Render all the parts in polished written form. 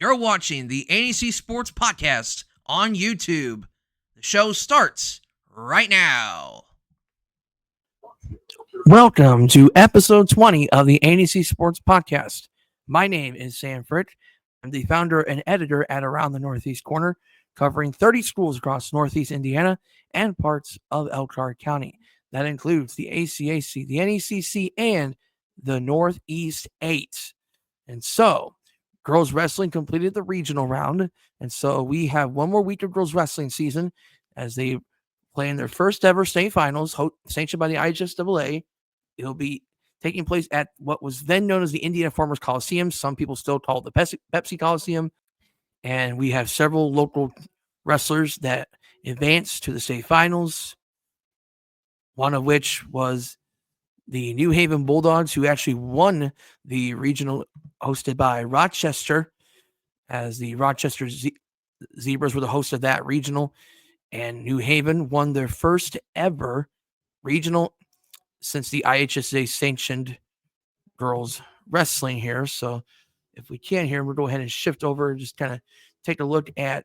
You're watching the ANEC Sports Podcast on YouTube. The show starts right now. Welcome to episode 20 of the ANEC Sports Podcast. My name is Sam Frick. I'm the founder and editor at Around the Northeast Corner, covering 30 schools across Northeast Indiana and parts of Elkhart County. That includes the ACAC, the NECC, and the Northeast 8. And so, girls wrestling completed the regional round, and so we have one more week of girls wrestling season as they play in their first ever state finals, sanctioned by the IHSAA. It'll be taking place at what was then known as the Indiana Farmers Coliseum. Some people still call it the Pepsi Coliseum. And we have several local wrestlers that advanced to the state finals, one of which was the New Haven Bulldogs, who actually won the regional hosted by Rochester, as the Rochester Zebras were the host of that regional. And New Haven won their first ever regional since the IHSA sanctioned girls wrestling here. So if we can here, we'll go ahead and shift over and just kind of take a look at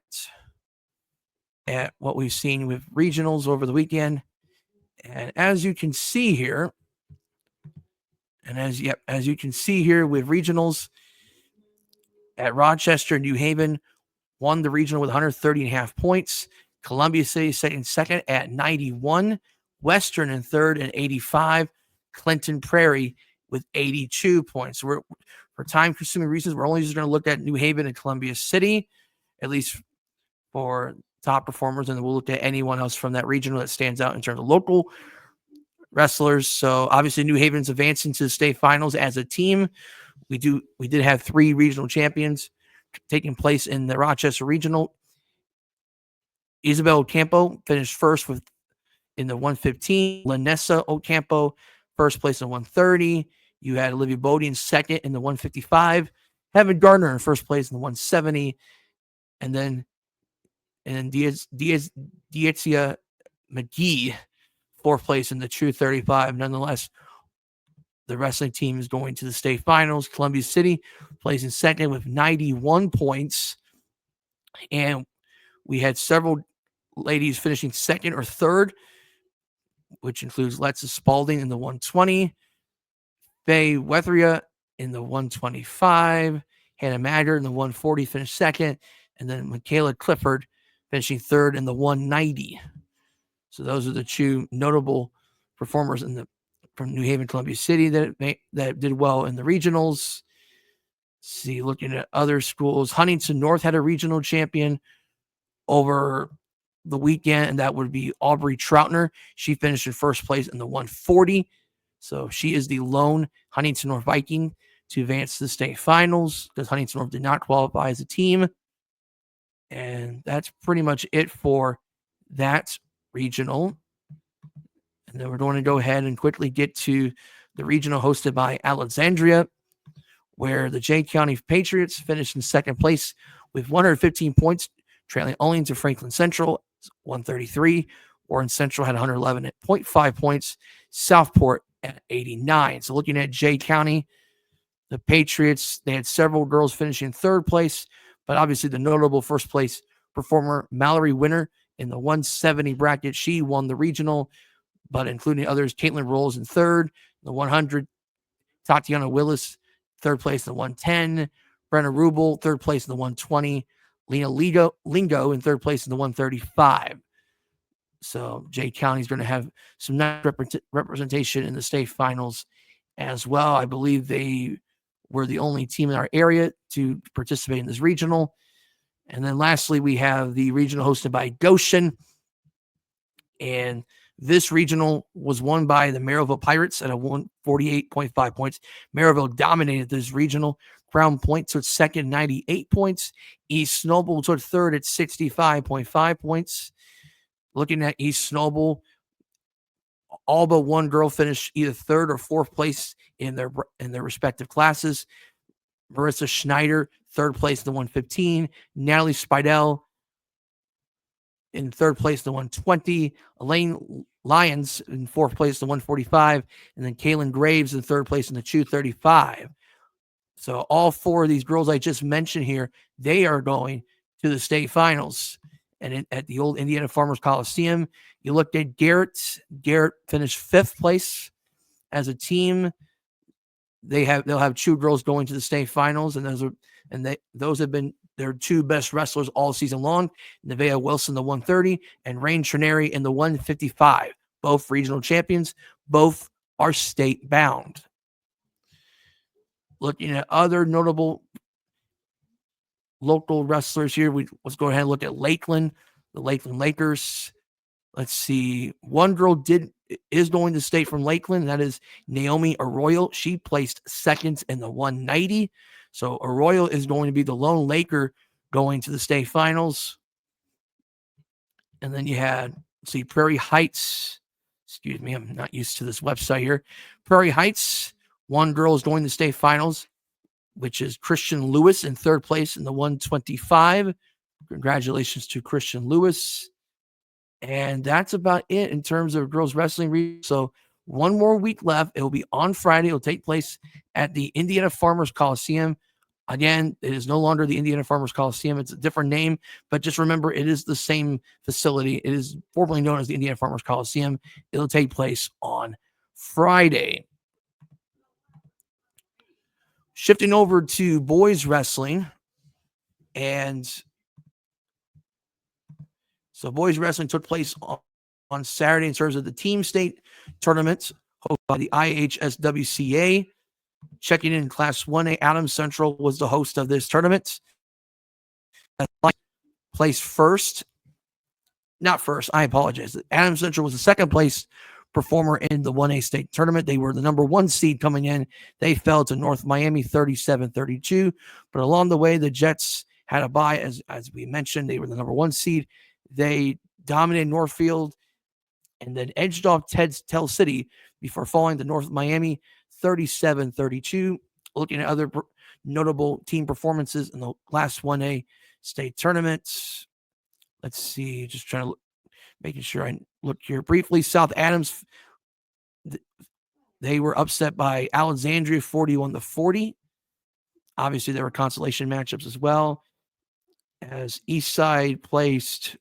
what we've seen with regionals over the weekend. And as you can see here, as you can see here with regionals at Rochester, New Haven won the regional with 130.5 points. Columbia City second at 91. Western in third at 85. Clinton Prairie with 82 points. So for time-consuming reasons, we're only just going to look at New Haven and Columbia City, at least for top performers, and then we'll look at anyone else from that regional that stands out in terms of local wrestlers. So obviously New Haven's advancing to the state finals as a team. We did have 3 regional champions taking place in the Rochester regional. Isabel Ocampo finished first in the 115. Vanessa Ocampo first place in 130. You had Olivia Bodie in second in the 155. Heaven Gardner in first place in the 170. And then Diezia McGee fourth place in the 235. Nonetheless, the wrestling team is going to the state finals. Columbia City plays in second with 91 points. And we had several ladies finishing second or third, which includes Letza Spalding in the 120, Faye Wethria in the 125, Hannah Magger in the 140 finished second, and then Michaela Clifford finishing third in the 190. So those are the 2 notable performers from New Haven, Columbia City that did well in the regionals. See, looking at other schools, Huntington North had a regional champion over the weekend, and that would be Aubrey Troutner. She finished in first place in the 140. So she is the lone Huntington North Viking to advance to the state finals because Huntington North did not qualify as a team. And that's pretty much it for that regional. And then we're going to go ahead and quickly get to the regional hosted by Alexandria, where the Jay County Patriots finished in second place with 115 points, trailing only to Franklin Central, 133. Warren Central had 111.5 points. Southport at 89. So looking at Jay County, the Patriots, they had several girls finishing third place, but obviously the notable first place performer, Mallory Winter, in the 170 bracket, she won the regional, but including others, Caitlin Rolls in third, the 100, Tatiana Willis, third place in the 110, Brenna Rubel, third place in the 120, Lena Lingo in third place in the 135. So Jay County's going to have some nice representation in the state finals as well. I believe they were the only team in our area to participate in this regional. And then lastly, we have the regional hosted by Goshen. And this regional was won by the Maryville Pirates at a 148.5 points. Maryville dominated this regional. Crown Point took second, 98 points. East Snowball took third at 65.5 points. Looking at East Snowball, all but one girl finished either third or fourth place in their respective classes. Marissa Schneider, third place in the 115. Natalie Spidell in third place in the 120. Elaine Lyons in fourth place in the 145. And then Kaylin Graves in third place in the 235. So all four of these girls I just mentioned here, they are going to the state finals. And at the old Indiana Farmers Coliseum, you looked at Garrett. Garrett finished 5th place as a team. They'll have 2 girls going to the state finals, and those have been their 2 best wrestlers all season long. Nevaeh Wilson, the 130, and Rain Trineri in the 155. Both regional champions. Both are state bound. Looking at other notable local wrestlers here, let's go ahead and look at Lakeland, the Lakeland Lakers. Let's see. One girl is going to state from Lakeland, and that is Naomi Arroyo. She placed 2nd in the 190. So Arroyo is going to be the lone Laker going to the state finals. And then you had, Prairie Heights. Excuse me, I'm not used to this website here. Prairie Heights, one girl is going to state finals, which is Christian Lewis in 3rd place in the 125. Congratulations to Christian Lewis. And that's about it in terms of girls wrestling. So one more week left. It will be on Friday. It will take place at the Indiana Farmers Coliseum. Again, it is no longer the Indiana Farmers Coliseum. It's a different name, but just remember, it is the same facility. It is formerly known as the Indiana Farmers Coliseum. It'll take place on Friday. Shifting over to boys wrestling. And so boys wrestling took place on Saturday in terms of the team state tournament hosted by the IHSWCA. Checking in Class 1A, Adams Central was the host of this tournament. Placed first. Not first, I apologize. Adams Central was the 2nd place performer in the 1A state tournament. They were the number 1 seed coming in. They fell to North Miami 37-32. But along the way, the Jets had a bye. As we mentioned, they were the number 1 seed. They dominated Northfield and then edged off Tell City before falling to North Miami 37-32. Looking at other notable team performances in the Class 1A state tournaments. Let's see, just trying to making sure I look here briefly. South Adams, they were upset by Alexandria 41-40. Obviously, there were consolation matchups as well, as Eastside placed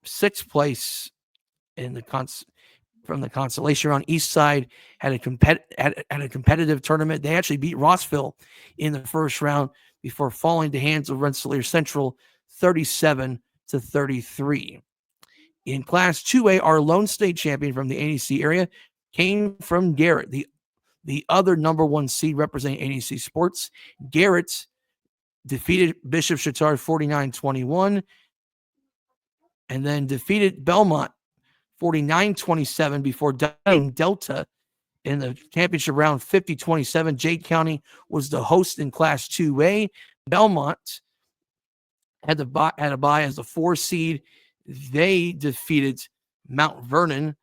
6th place in the from the consolation round. Eastside had a competitive tournament. They actually beat Rossville in the first round before falling to hands of Rensselaer Central 37-33. In Class 2A, our lone state champion from the ANEC area came from Garrett, the other number 1 seed representing ANEC Sports. Garrett defeated Bishop Chatard 49-21 and then defeated Belmont 49-27 before dying Delta in the championship round 50-27. Jade County was the host in Class 2A. Belmont had a bye as the 4 seed. They defeated Mount Vernon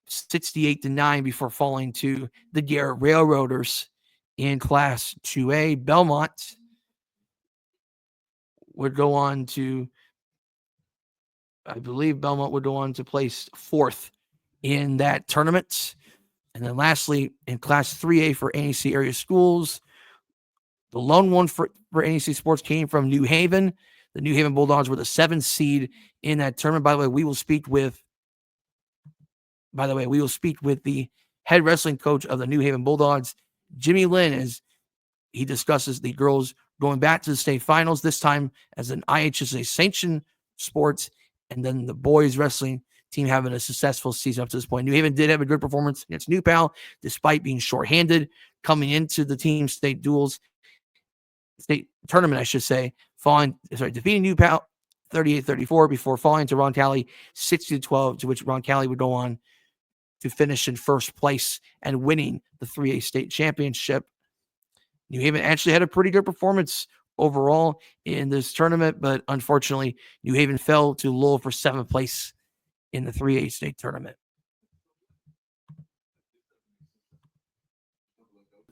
68-9 before falling to the Garrett Railroaders in Class 2A. Belmont would go on to, I believe Belmont would go on to place 4th in that tournament. And then lastly, in Class 3A for ANEC area schools, the lone one for ANEC Sports came from New Haven. The New Haven Bulldogs were the 7th seed in that tournament. By the way, we will speak with the head wrestling coach of the New Haven Bulldogs, Jimmy Linn, as he discusses the girls going back to the state finals, this time as an IHSA sanctioned sports, and then the boys wrestling team having a successful season up to this point. New Haven did have a good performance against New Pal, despite being shorthanded coming into the team state tournament, I should say, defeating New Pal 38-34 before falling to Roncalli 60-12, to which Roncalli would go on to finish in 1st place and winning the 3A state championship. New Haven actually had a pretty good performance overall in this tournament, but unfortunately, New Haven fell to Lowell for 7th place in the 3A state tournament.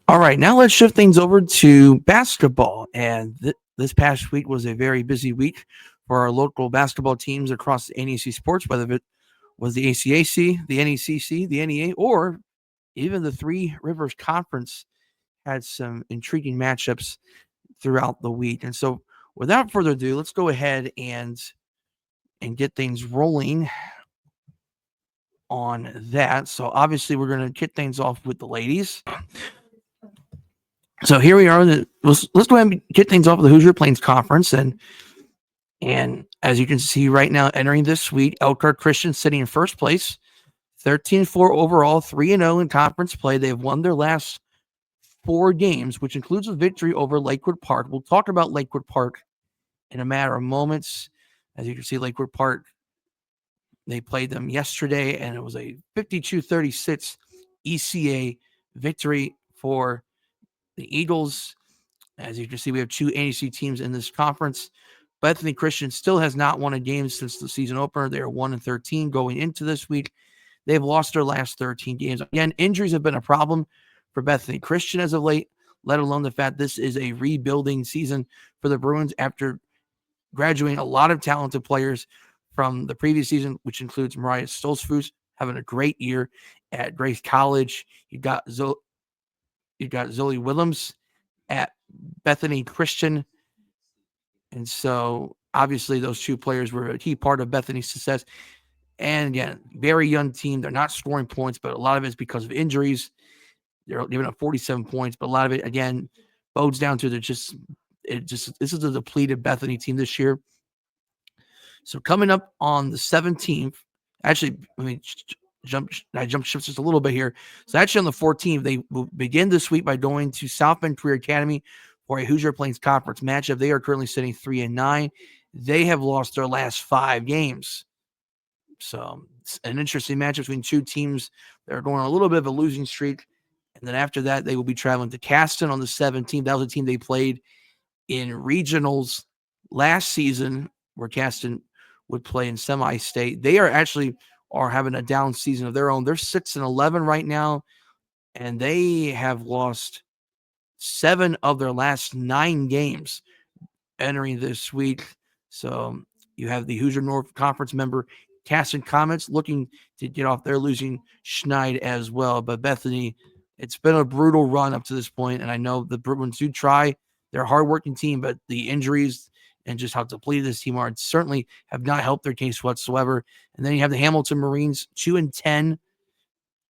All right, now let's shift things over to basketball. And this past week was a very busy week for our local basketball teams across the NEC sports, whether it was the ACAC, the NECC, the NEA, or even the Three Rivers Conference had some intriguing matchups throughout the week. And so without further ado, let's go ahead and get things rolling on that. So obviously we're going to kick things off with the ladies. So here we are. Let's go ahead and get things off with the Hoosier Plains Conference. And as you can see right now, entering this week, Elkhart Christian sitting in first place, 13-4 overall, 3-0 in conference play. They've won their last 4 games, which includes a victory over Lakewood Park. We'll talk about Lakewood Park in a matter of moments. As you can see, Lakewood Park, they played them yesterday, and it was a 52-36 ECA victory for the Eagles. As you can see, we have 2 ANEC teams in this conference. Bethany Christian still has not won a game since the season opener. They are 1-13 going into this week. They've lost their last 13 games. Again, injuries have been a problem for Bethany Christian as of late, let alone the fact this is a rebuilding season for the Bruins after graduating a lot of talented players from the previous season, which includes Mariah Stolzfus having a great year at Grace College. You got Zoe Willems at Bethany Christian. And so obviously those 2 players were a key part of Bethany's success. And again, very young team. They're not scoring points, but a lot of it is because of injuries. They're giving up 47 points, but a lot of it, again, bodes down to this is a depleted Bethany team this year. So coming up on the 17th, actually, I jumped ships just a little bit here. So actually on the 14th, they will begin this week by going to South Bend Career Academy for a Hoosier Plains Conference matchup. They are currently sitting 3-9. They have lost their last 5 games. So it's an interesting matchup between 2 teams that are going on a little bit of a losing streak. And then after that, they will be traveling to Caston on the 17th. That was a team they played in regionals last season, where Caston would play in semi-state. They are having a down season of their own. They're 6-11 right now, and they have lost 7 of their last 9 games entering this week. So you have the Hoosier North Conference member Caston Comets looking to get off their losing schneid as well. But Bethany, it's been a brutal run up to this point, and I know the Bruins do try. They're a hardworking team, but the injuries and just how depleted this team are certainly have not helped their case whatsoever. And then you have the Hamilton Marines, 2-10,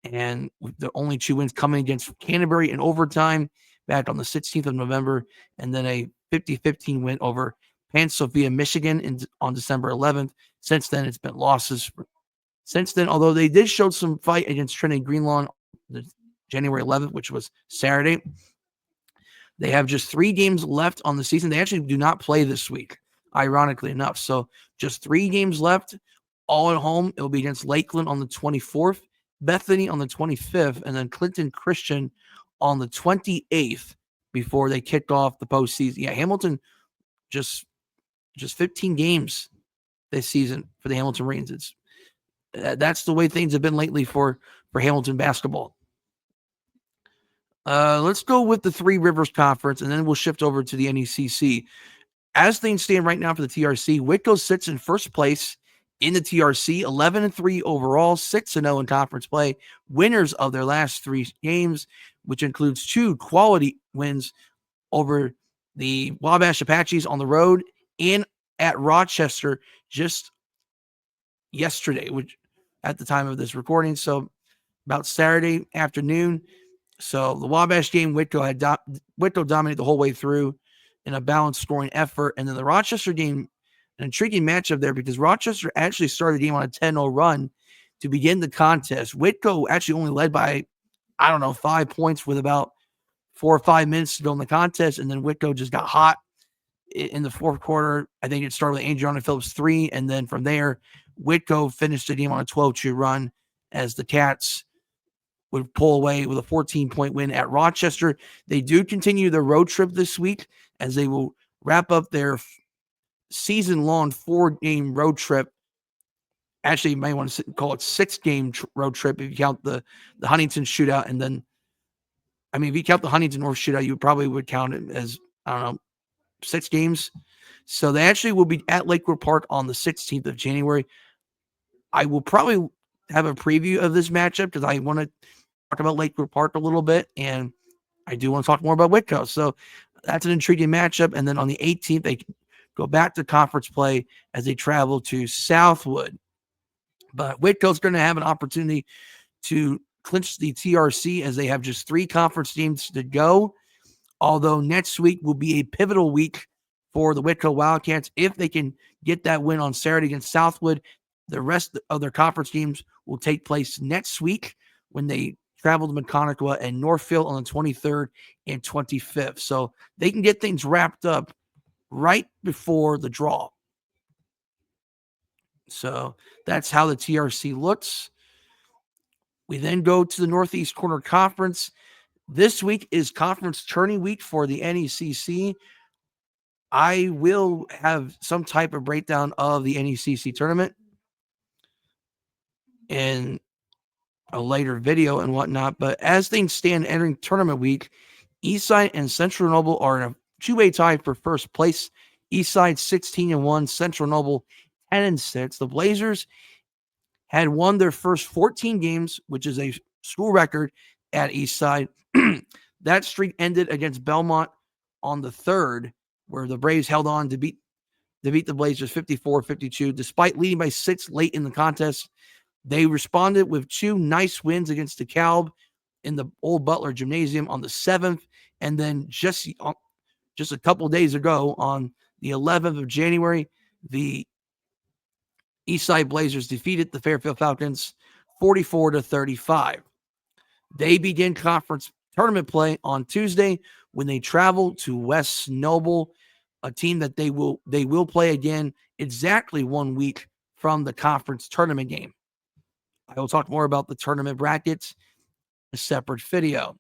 and the only 2 wins coming against Canterbury in overtime back on the 16th of November, and then a 50-15 win over Pennsylvania, Michigan on December 11th. Since then, it's been losses. Since then, although they did show some fight against Trinity Greenlawn January 11th, which was Saturday, they have just 3 games left on the season. They actually do not play this week, ironically enough. So just 3 games left, all at home. It will be against Lakeland on the 24th, Bethany on the 25th, and then Clinton Christian on the 28th before they kick off the postseason. Yeah, Hamilton just 15 games this season for the Hamilton Marines. That's the way things have been lately for Hamilton basketball. Let's go with the Three Rivers Conference, and then we'll shift over to the NECC. As things stand right now for the TRC, Whitco sits in first place in the TRC, 11-3 overall, 6-0 in conference play. Winners of their last 3 games, which includes 2 quality wins over the Wabash Apaches on the road and at Rochester just yesterday, which at the time of this recording. So about Saturday afternoon. So the Wabash game, Whitco dominated the whole way through in a balanced scoring effort. And then the Rochester game, an intriguing matchup there because Rochester actually started the game on a 10-0 run to begin the contest. Whitco actually only led by, 5 points with about 4 or 5 minutes to go in the contest. And then Whitco just got hot in the 4th quarter. I think it started with Adriana Phillips 3. And then from there, Whitco finished the game on a 12-2 run as the Cats would pull away with a 14-point win at Rochester. They do continue their road trip this week as they will wrap up their season-long 4-game road trip. Actually, you might want to call it 6-game road trip if you count the Huntington shootout. And then, if you count the Huntington North shootout, you probably would count it as, 6 games. So they actually will be at Lakewood Park on the 16th of January. I will probably have a preview of this matchup because I want to talk about Lakewood Park a little bit. And I do want to talk more about Whitcoe. So that's an intriguing matchup. And then on the 18th, they go back to conference play as they travel to Southwood. But Whitcoe's going to have an opportunity to clinch the TRC as they have just 3 conference teams to go. Although next week will be a pivotal week for the Whitcoe Wildcats. If they can get that win on Saturday against Southwood, the rest of their conference games will take place next week when they travel to Maconaquah and Northfield on the 23rd and 25th. So they can get things wrapped up right before the draw. So that's how the TRC looks. We then go to the Northeast Corner Conference. This week is conference tourney week for the NECC. I will have some type of breakdown of the NECC tournament in a later video and whatnot. But as things stand entering tournament week, Eastside and Central Noble are in a 2-way tie for first place. Eastside 16-1, Central Noble 10-6. The Blazers had won their first 14 games, which is a school record at Eastside. That streak ended against Belmont on the 3rd, where the Braves held on to beat the Blazers 54-52. Despite leading by 6 late in the contest, they responded with 2 nice wins against DeKalb in the Old Butler Gymnasium on the 7th, and then just a couple days ago on the 11th of January, the Eastside Blazers defeated the Fairfield Falcons 44-35. They begin conference tournament play on Tuesday when they travel to West Noble, a team that they will play again exactly 1 week from the conference tournament game. I will talk more about the tournament brackets in a separate video.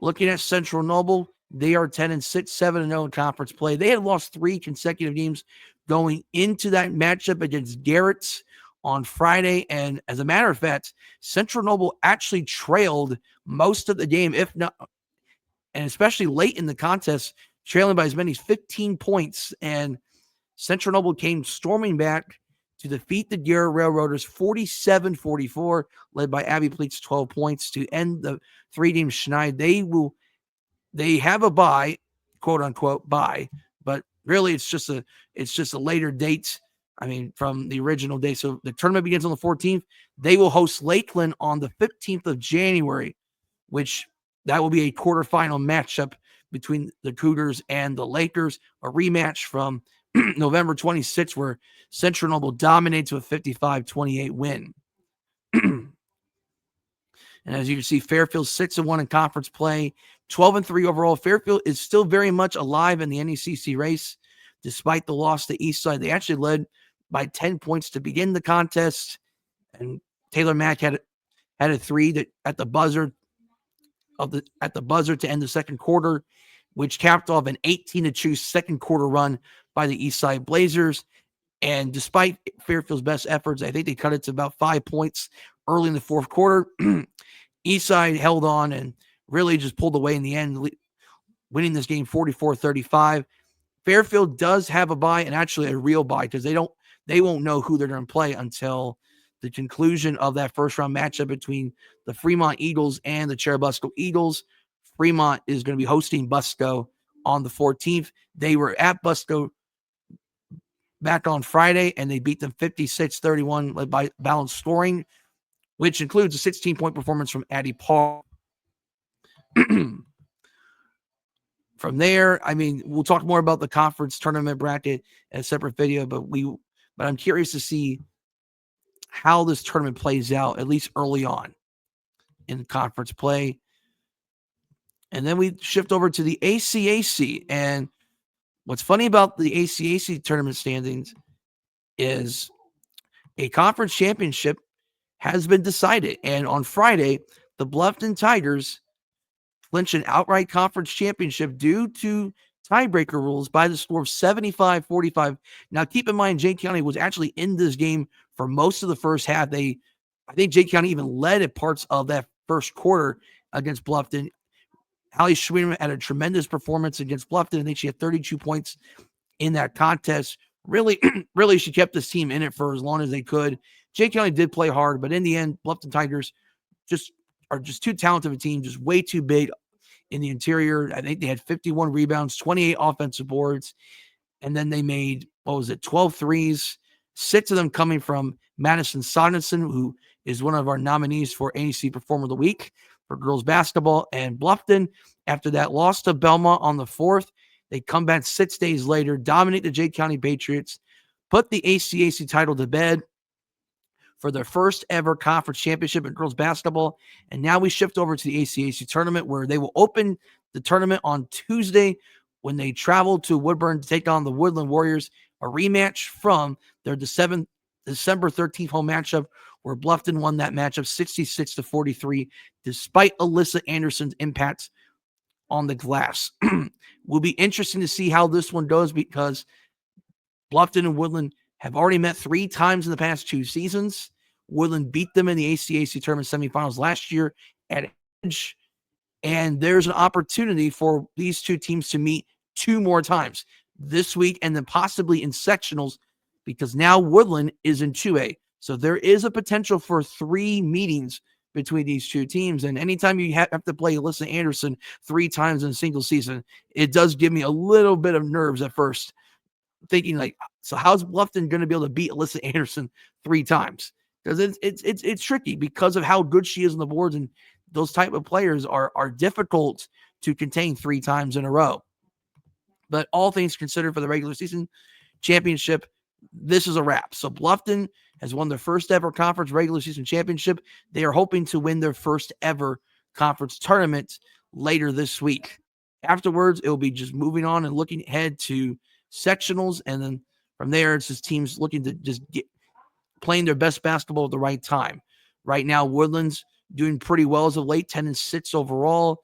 Looking at Central Noble, they are 10-6, 7-0 in conference play. They had lost 3 consecutive games going into that matchup against Garrett's on Friday. And as a matter of fact, Central Noble actually trailed most of the game, if not, and especially late in the contest, trailing by as many as 15 points. And Central Noble came storming back to defeat the Garrett Railroaders 47-44, led by Abby Pleats 12 points to end the 3-game schneid. They have a bye, quote unquote bye, but really it's just a later date. I mean, from the original day. So the tournament begins on the 14th. They will host Lakeland on the 15th of January, which that will be a quarterfinal matchup between the Cougars and the Lakers, a rematch from November 26th, where Central Noble dominates with a 55-28 win. And as you can see, Fairfield 6-1 in conference play, 12-3 overall. Fairfield is still very much alive in the NECC race, despite the loss to Eastside. They actually led by 10 points to begin the contest, and Taylor Mack had a 3 at the buzzer to end the second quarter, which capped off an 18-2 second quarter run by the Eastside Blazers. And despite Fairfield's best efforts, I think they cut it to about 5 points early in the fourth quarter. Eastside held on and really just pulled away in the end, winning this game 44-35. Fairfield does have a bye, and actually a real bye, because they won't know who they're going to play until the conclusion of that first round matchup between the Fremont Eagles and the Cherubusco Eagles. Fremont is going to be hosting Busco on the 14th. They were at Busco back on Friday, and they beat them 56-31, led by balanced scoring, which includes a 16-point performance from Addie Paul. From there, I mean, we'll talk more about the conference tournament bracket in a separate video, but I'm curious to see how this tournament plays out, at least early on in conference play. And then we shift over to the ACAC. And what's funny about the ACAC tournament standings is a conference championship has been decided. And on Friday, the Bluffton Tigers clinched an outright conference championship due to tiebreaker rules by the score of 75-45. Now, keep in mind, Jay County was actually in this game for most of the first half. I think Jay County even led at parts of that first quarter against Bluffton. Hallie Schwiener had a tremendous performance against Bluffton. I think she had 32 points in that contest. Really, she kept this team in it for as long as they could. Jay County did play hard, but in the end, Bluffton Tigers are just too talented of a team, just way too big in the interior. I think they had 51 rebounds, 28 offensive boards, and then they made, 12 threes, 6 of them coming from Madison Sorensen, who is one of our nominees for ANEC Performer of the Week for girls basketball. And Bluffton, after that loss to Belmont on the 4th, they come back 6 days later, dominate the Jay County Patriots, put the ACAC title to bed for their first ever conference championship in girls basketball. And now we shift over to the ACAC tournament, where they will open the tournament on Tuesday when they travel to Woodburn to take on the Woodland Warriors, a rematch from their December 13th home matchup, where Bluffton won that matchup 66-43, despite Alyssa Anderson's impact on the glass. Will be interesting to see how this one goes, because Bluffton and Woodland have already met 3 times in the past 2 seasons. Woodland beat them in the ACAC tournament semifinals last year at Edge. And there's an opportunity for these 2 teams to meet 2 more times this week, and then possibly in sectionals, because now Woodland is in 2A. So there is a potential for 3 meetings between these 2 teams. And anytime you have to play Alyssa Anderson 3 times in a single season, it does give me a little bit of nerves at first, thinking like, so how's Bluffton going to be able to beat Alyssa Anderson 3 times? Because it's tricky because of how good she is on the boards, and those type of players are difficult to contain 3 times in a row. But all things considered, for the regular season championship, this is a wrap. So Bluffton has won their first ever conference regular season championship. They are hoping to win their first ever conference tournament later this week. Afterwards, it will be just moving on and looking ahead to sectionals, and then from there, it's just teams looking to just get playing their best basketball at the right time. Right now, Woodland's doing pretty well as of late, 10-6 overall,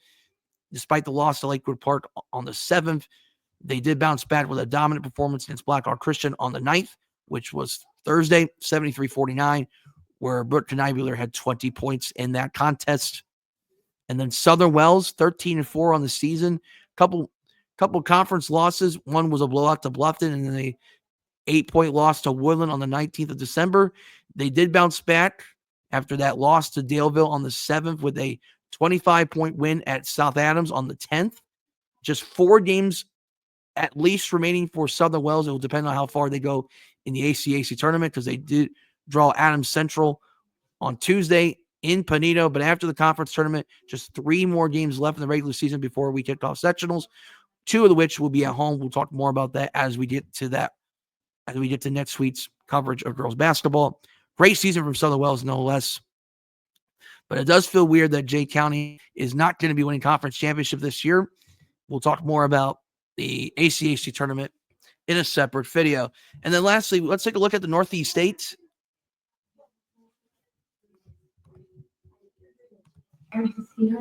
despite the loss to Lakewood Park on the 7th. They did bounce back with a dominant performance against Blackhawk Christian on the 9th, which was Thursday, 73-49, where Brooke Knibular had 20 points in that contest. And then Southern Wells, 13-4 on the season. Couple conference losses. One was a blowout to Bluffton, and then a 8-point loss to Woodland on the 19th of December. They did bounce back after that loss to Daleville on the 7th with a 25-point win at South Adams on the 10th. Just 4 games at least remaining for Southern Wells. It will depend on how far they go in the ACAC tournament, because they did draw Adams Central on Tuesday in Panito. But after the conference tournament, just 3 more games left in the regular season before we kick off sectionals, 2 of which will be at home. We'll talk more about that as we get to next week's coverage of girls basketball. Great season from Southern Wells, no less. But it does feel weird that Jay County is not going to be winning conference championship this year. We'll talk more about the ACAC tournament in a separate video. And then lastly, let's take a look at the Northeast States.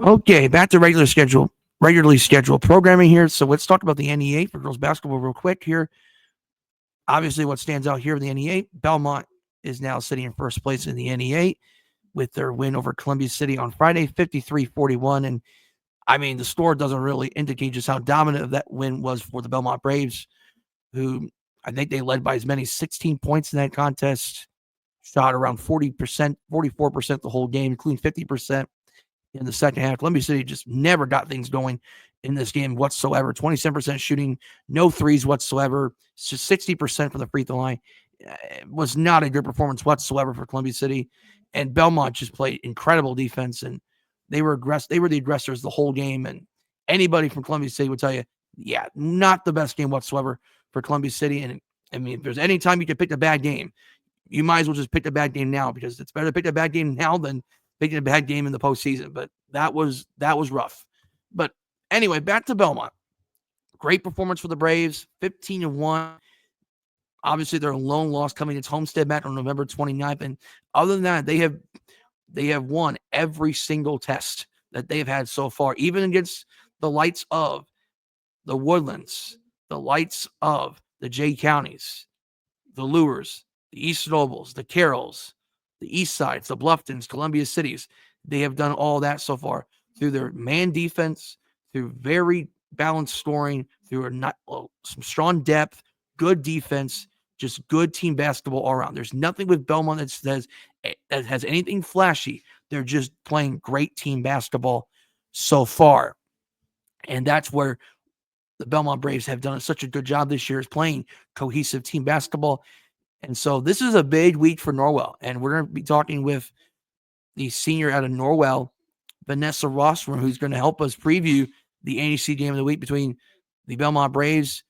Okay, back to regularly scheduled programming here. So let's talk about the NEA for girls basketball real quick here. Obviously, what stands out here in the NEA, Belmont is now sitting in first place in the NEA with their win over Columbia City on Friday, 53-41. And I mean, the score doesn't really indicate just how dominant that win was for the Belmont Braves, who I think they led by as many as 16 points in that contest, shot around 40%, 44% the whole game, including 50% in the second half. Columbia City just never got things going in this game whatsoever. 27% shooting, no threes whatsoever, just 60% from the free throw line. It was not a good performance whatsoever for Columbia City. And Belmont just played incredible defense, and they were the aggressors the whole game. And anybody from Columbia City would tell you, yeah, not the best game whatsoever for Columbia City. And I mean, if there's any time you can pick a bad game, you might as well just pick a bad game now, because it's better to pick a bad game now than picking a bad game in the postseason. But that was rough. But anyway, back to Belmont. Great performance for the Braves, 15-1. Obviously, their lone loss coming against Homestead back on November 29th. And other than that, they have won every single test that they've had so far, even against the likes of the Woodlands, the likes of the Jay Counties, the Lures, the East Nobles, the Carrolls, the East Sides, the Bluftons, Columbia Cities. They have done all that so far through their man defense, through very balanced scoring, through some strong depth, good defense, just good team basketball all around. There's nothing with Belmont that has anything flashy. They're just playing great team basketball so far. And that's where the Belmont Braves have done such a good job this year, is playing cohesive team basketball. And so this is a big week for Norwell. And we're going to be talking with the senior out of Norwell, Vanessa Rosswurm, who's going to help us preview the ANEC game of the week between the Belmont Braves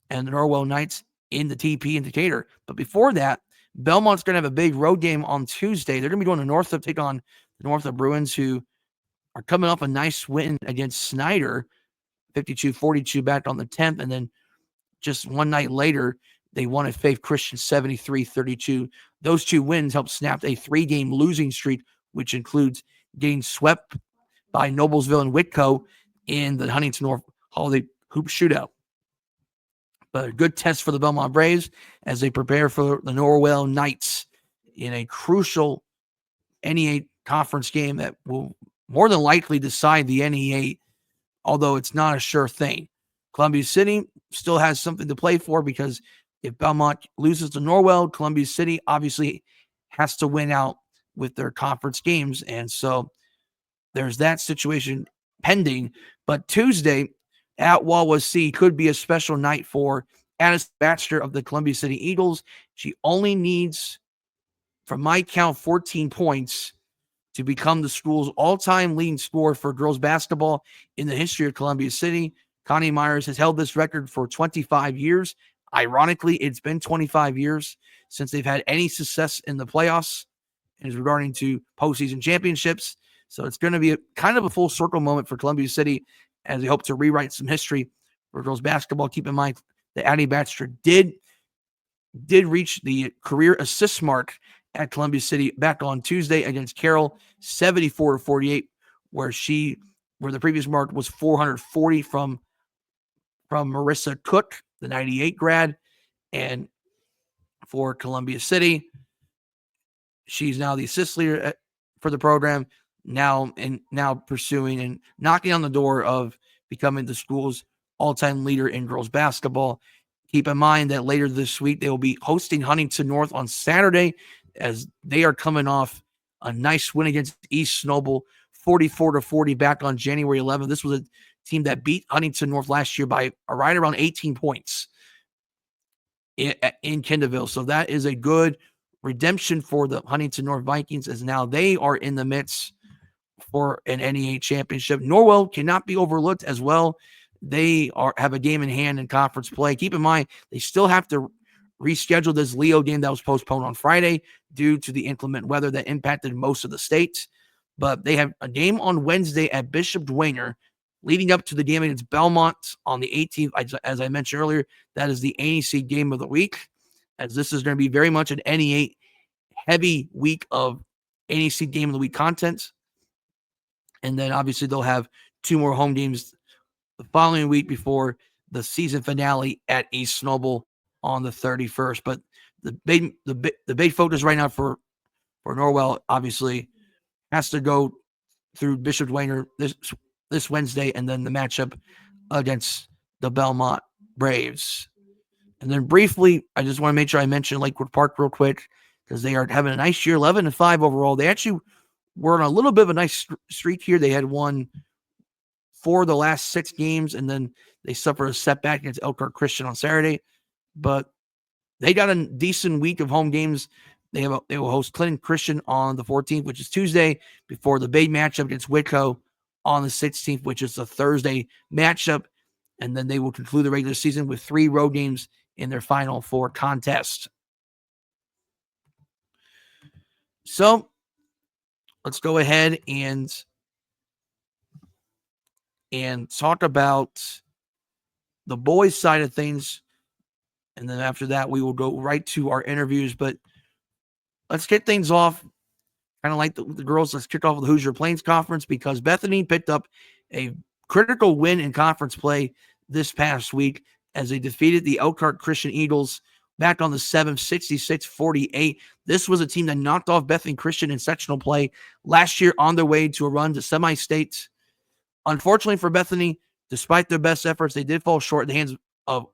and the Norwell Knights in the TP in Decatur. But before that, Belmont's going to have a big road game on Tuesday. They're going to be going to Northrop, take on the Northrop Bruins, who are coming off a nice win against Snyder, 52-42 back on the 10th. And then just one night later, they won at Faith Christian 73-32. Those two wins helped snap a 3-game losing streak, which includes getting swept by Noblesville and Whitco in the Huntington North Holiday Hoop Shootout. But a good test for the Belmont Braves as they prepare for the Norwell Knights in a crucial NE8 conference game that will more than likely decide the NE8, although it's not a sure thing. Columbia City still has something to play for, because if Belmont loses to Norwell, Columbia City obviously has to win out with their conference games. And so there's that situation pending. But Tuesday at Wawa C could be a special night for Addis Baxter of the Columbia City Eagles. She only needs, from my count, 14 points to become the school's all-time leading scorer for girls basketball in the history of Columbia City. Connie Myers has held this record for 25 years. Ironically, it's been 25 years since they've had any success in the playoffs as regarding to postseason championships. So it's going to be a kind of a full circle moment for Columbia City as they hope to rewrite some history for girls basketball. Keep in mind that Addie Baxter did reach the career assist mark at Columbia City back on Tuesday against Carroll, 74-48, where the previous mark was 440 from Marissa Cook, the 98 grad. And for Columbia City, she's now the assist leader for the program, now pursuing and knocking on the door of becoming the school's all-time leader in girls basketball. Keep in mind that later this week, they will be hosting Huntington North on Saturday, as they are coming off a nice win against East Noble, 44-40 back on January 11th. This was a team that beat Huntington North last year by right around 18 points in Kendallville. So that is a good redemption for the Huntington North Vikings, as now they are in the midst for an NE8 championship. Norwell cannot be overlooked as well. They have a game in hand in conference play. Keep in mind, they still have to reschedule this Leo game that was postponed on Friday due to the inclement weather that impacted most of the states. But they have a game on Wednesday at Bishop Dwayner, leading up to the game against Belmont on the 18th. As I mentioned earlier, that is the ANEC game of the week, as this is going to be very much an NE8 heavy week of ANEC game of the week content. And then obviously they'll have 2 more home games the following week before the season finale at East Noble on the 31st. But the big focus right now for Norwell obviously has to go through Bishop Dwayner this Wednesday, and then the matchup against the Belmont Braves. And then briefly, I just want to make sure I mention Lakewood Park real quick, because they are having a nice year, 11-5 overall. They actually were on a little bit of a nice streak here. They had won 4 of the last 6 games, and then they suffered a setback against Elkhart Christian on Saturday. But they got a decent week of home games. They will host Clinton Christian on the 14th, which is Tuesday, before the big matchup against Whitco on the 16th, which is the Thursday matchup. And then they will conclude the regular season with 3 road games in their Final Four contest. So let's go ahead and talk about the boys' side of things. And then after that, we will go right to our interviews. But let's get things off kind of like the girls. Let's kick off with the Hoosier Plains Conference, because Bethany picked up a critical win in conference play this past week as they defeated the Elkhart Christian Eagles back on the 7th, 66-48. This was a team that knocked off Bethany Christian in sectional play last year on their way to a run to semi-state. Unfortunately for Bethany, despite their best efforts, they did fall short in the hands of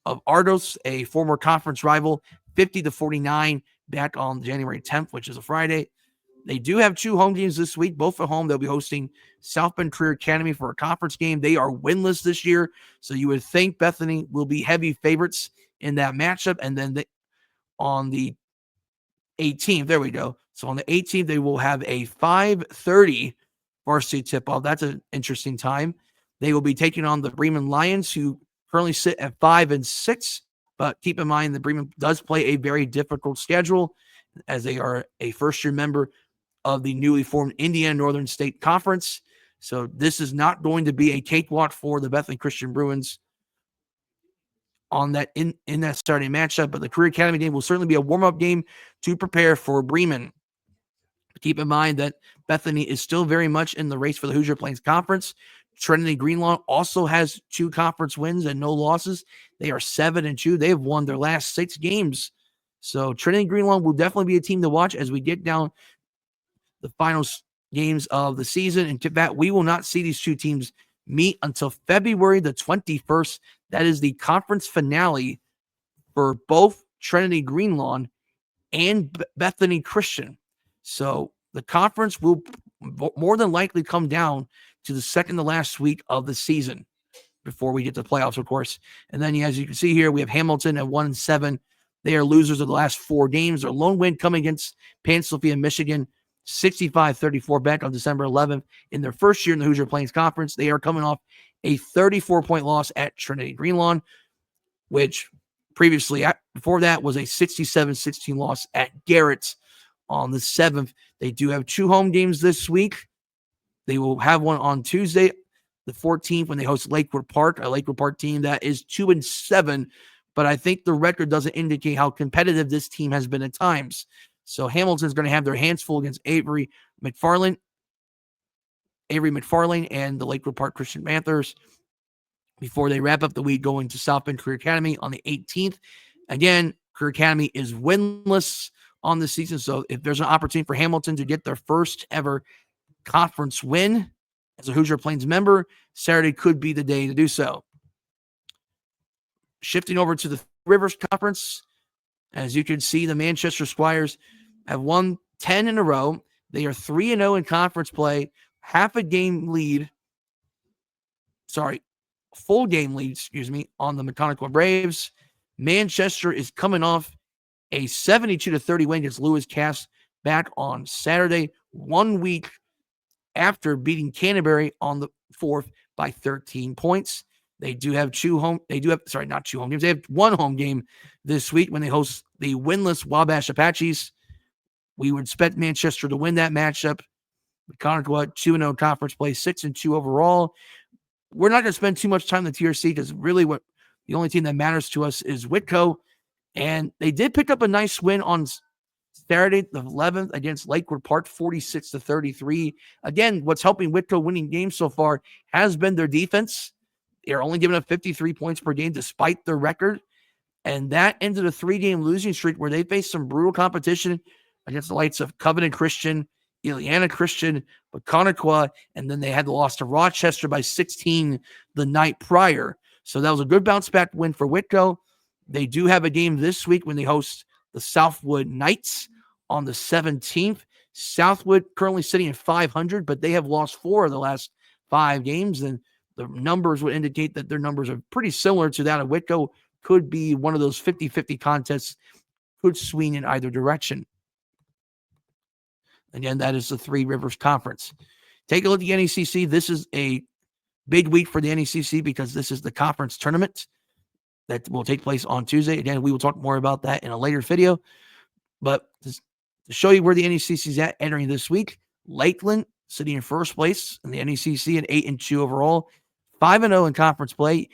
Ardos, a former conference rival, 50-49 back on January 10th, which is a Friday. They do have 2 home games this week, both at home. They'll be hosting South Bend Career Academy for a conference game. They are winless this year, so you would think Bethany will be heavy favorites in that matchup. And then on the 18th, there we go. So on the 18th, they will have a 5:30 varsity tip-off. That's an interesting time. They will be taking on the Bremen Lions, who currently sit at 5-6. But keep in mind that Bremen does play a very difficult schedule, as they are a first-year member of the newly formed Indiana Northern State Conference. So this is not going to be a cakewalk for the Bethany Christian Bruins on that in that starting matchup. But the Career Academy game will certainly be a warm-up game to prepare for Bremen. Keep in mind that Bethany is still very much in the race for the Hoosier Plains Conference. Trinity Greenlawn also has 2 conference wins and no losses. They are 7-2. They have won their last 6 games. So Trinity Greenlawn will definitely be a team to watch as we get down the final games of the season. And to that, we will not see these 2 teams meet until February the 21st. That is the conference finale for both Trinity Greenlawn and Bethany Christian. So the conference will more than likely come down to the second to last week of the season before we get to the playoffs, of course. And then, as you can see here, we have Hamilton at 1-7. They are losers of the last 4 games. Their lone win coming against Pennsylvania, Michigan, 65-34 back on December 11th. In their first year in the Hoosier Plains Conference, they are coming off a 34-point loss at Trinity Greenlawn, which previously, before that, was a 67-16 loss at Garrett on the 7th. They do have 2 home games this week. They will have one on Tuesday, the 14th, when they host Lakewood Park, a Lakewood Park team that is 2-7. But I think the record doesn't indicate how competitive this team has been at times. So Hamilton's going to have their hands full against Avery McFarlane and the Lakewood Park Christian Panthers before they wrap up the week going to South Bend Career Academy on the 18th. Again, Career Academy is winless on the season. So if there's an opportunity for Hamilton to get their first ever conference win as a Hoosier Plains member, Saturday could be the day to do so. Shifting over to the Rivers Conference, as you can see, the Manchester Squires have won 10 in a row. They are 3-0 in conference play, full game lead, on the Mechanical Braves. Manchester is coming off a 72-30 win against Lewis Cass back on Saturday, 1 week after beating Canterbury on the 4th by 13 points. They do have not 2 home games. They have 1 home game this week when they host the winless Wabash Apaches. We would expect Manchester to win that matchup. Mechanical 2-0 conference play, 6-2 overall. We're not going to spend too much time in the TRC because really the only team that matters to us is Whitco. And they did pick up a nice win on Saturday, the 11th, against Lakewood Park, 46-33. Again, what's helping Whitco winning games so far has been their defense. They're only giving up 53 points per game despite their record. And that ended a 3-game losing streak where they faced some brutal competition against the likes of Covenant Christian, Ileana Christian, Waconaquah, and then they had the loss to Rochester by 16 the night prior. So that was a good bounce back win for Whitco. They do have a game this week when they host the Southwood Knights on the 17th. Southwood currently sitting at 500, but they have lost 4 of the last 5 games, and the numbers would indicate that their numbers are pretty similar to that of Whitco. Could be one of those 50-50 contests, could swing in either direction. Again, that is the Three Rivers Conference. Take a look at the NECC. This is a big week for the NECC because this is the conference tournament that will take place on Tuesday. Again, we will talk more about that in a later video. But to show you where the NECC is at entering this week, Lakeland sitting in first place in the NECC at 8-2 overall, 5-0 in conference play.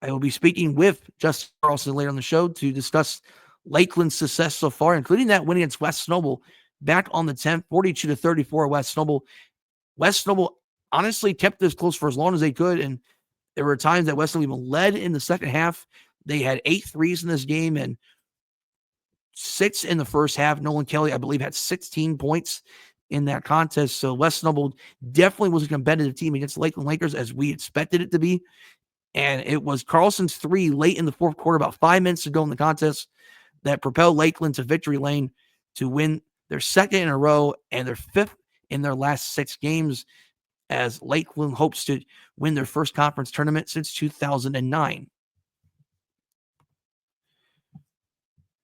I will be speaking with Justin Carlson later on the show to discuss Lakeland's success so far, including that win against West Snowball back on the 10th, 42-34 West Snowball. West Snowball honestly kept this close for as long as they could, and there were times that West Snowball even led in the second half. They had 8 threes in this game and 6 in the first half. Nolan Kelly, I believe, had 16 points in that contest. So West Snowball definitely was a competitive team against the Lakeland Lakers as we expected it to be. And it was Carlson's 3 late in the fourth quarter, about 5 minutes to go in the contest, that propelled Lakeland to victory lane to win They're second in a row, and they're fifth in their last 6 games, as Lakeland hopes to win their first conference tournament since 2009.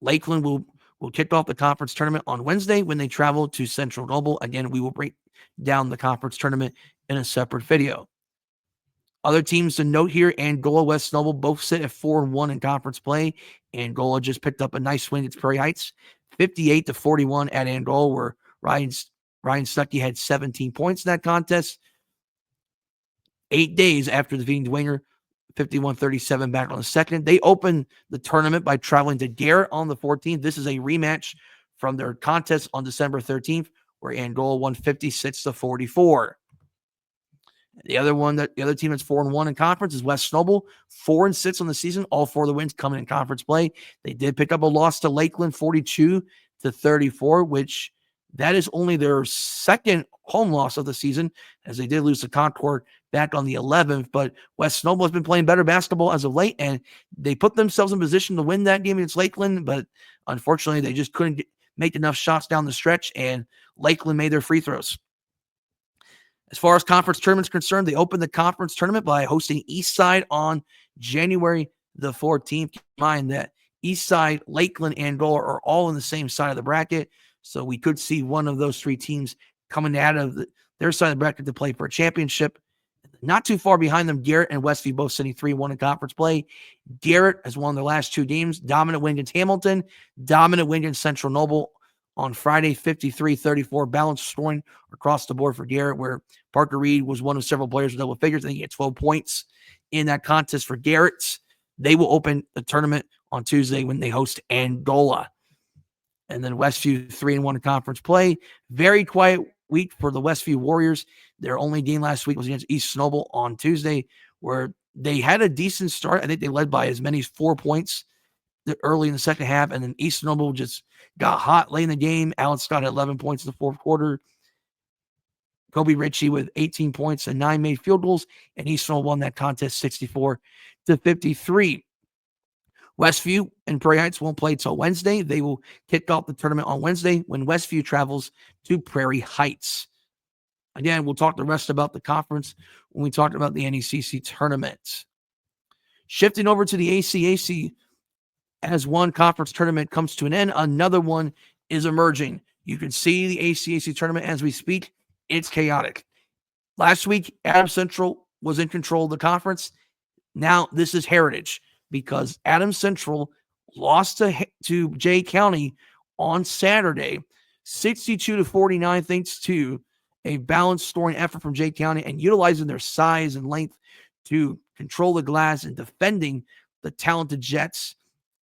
Lakeland will kick off the conference tournament on Wednesday when they travel to Central Noble. Again, we will break down the conference tournament in a separate video. Other teams to note here, Angola, West Noble both sit at 4-1 in conference play. Angola just picked up a nice win at Prairie Heights, 58-41 at Angola, where Ryan Stuckey had 17 points in that contest. 8 days after defeating Dwenger, 51-37 back on the second. They opened the tournament by traveling to Garrett on the 14th. This is a rematch from their contest on December 13th, where Angola won 56-44. The other team that's 4-1 in conference is West Noble, 4-6 on the season. All 4 of the wins coming in conference play. They did pick up a loss to Lakeland, 42-34, which that is only their second home loss of the season, as they did lose to Concord back on the 11th. But West Noble has been playing better basketball as of late, and they put themselves in position to win that game against Lakeland. But unfortunately, they just couldn't make enough shots down the stretch, and Lakeland made their free throws. As far as conference tournaments concerned, they opened the conference tournament by hosting Eastside on January the 14th. Keep in mind that Eastside, Lakeland, and Angola are all on the same side of the bracket, so we could see one of those 3 teams coming out of their side of the bracket to play for a championship. Not too far behind them, Garrett and Westview both sitting 3-1 in conference play. Garrett has won their last 2 games. Dominant win against Hamilton, dominant win against Central Noble on Friday, 53-34, balanced scoring across the board for Garrett, where Parker Reed was one of several players with double figures. I think he had 12 points in that contest for Garrett. They will open the tournament on Tuesday when they host Angola. And then Westview 3-1 in conference play. Very quiet week for the Westview Warriors. Their only game last week was against East Noble on Tuesday, where they had a decent start. I think they led by as many as 4 points early in the second half, and then East Noble just got hot late in the game. Alan Scott had 11 points in the fourth quarter. Kobe Ritchie with 18 points and 9 made field goals, and East Noble won that contest 64-53. Westview and Prairie Heights won't play till Wednesday. They will kick off the tournament on Wednesday when Westview travels to Prairie Heights. Again, we'll talk the rest about the conference when we talk about the NECC tournament. Shifting over to the ACAC, as one conference tournament comes to an end, another one is emerging. You can see the ACAC tournament as we speak. It's chaotic. Last week, Adams Central was in control of the conference. Now this is Heritage, because Adams Central lost to Jay County on Saturday, 62-49, thanks to a balanced scoring effort from Jay County and utilizing their size and length to control the glass and defending the talented Jets.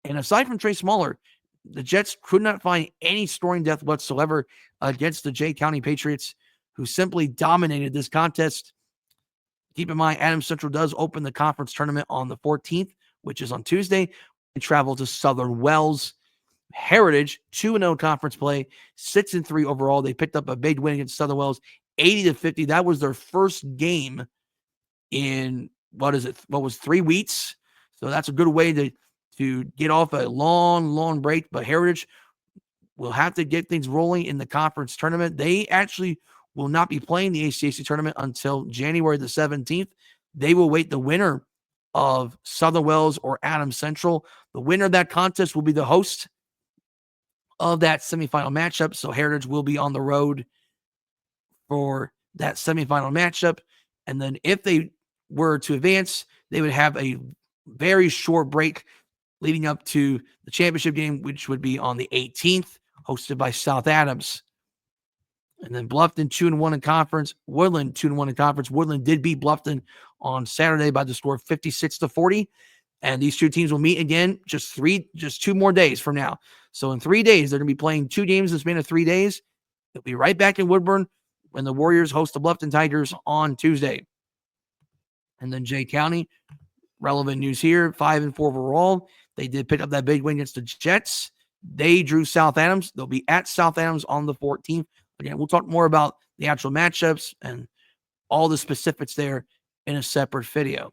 And aside from Trey Smaller, the Jets could not find any scoring depth whatsoever against the Jay County Patriots, who simply dominated this contest. Keep in mind, Adams Central does open the conference tournament on the 14th, which is on Tuesday. They travel to Southern Wells. Heritage, 2-0 conference play, 6-3 overall. They picked up a big win against Southern Wells, 80-50. That was their first game in, 3 weeks? So that's a good way to get off a long break. But Heritage will have to get things rolling in the conference tournament. They actually will not be playing the ACAC tournament until January the 17th. They will wait the winner of Southern Wells or Adams Central. The winner of that contest will be the host of that semifinal matchup. So Heritage will be on the road for that semifinal matchup. And then if they were to advance, they would have a very short break leading up to the championship game, which would be on the 18th, hosted by South Adams. And then Bluffton 2-1 in conference. Woodland 2-1 in conference. Woodland did beat Bluffton on Saturday by the score of 56-40. And these two teams will meet again just 2 more days from now. So in 3 days, they're going to be playing 2 games in the span of 3 days. They'll be right back in Woodburn when the Warriors host the Bluffton Tigers on Tuesday. And then Jay County, relevant news here, 5-4 overall. They did pick up that big win against the Jets. They drew South Adams. They'll be at South Adams on the 14th. Again, we'll talk more about the actual matchups and all the specifics there in a separate video.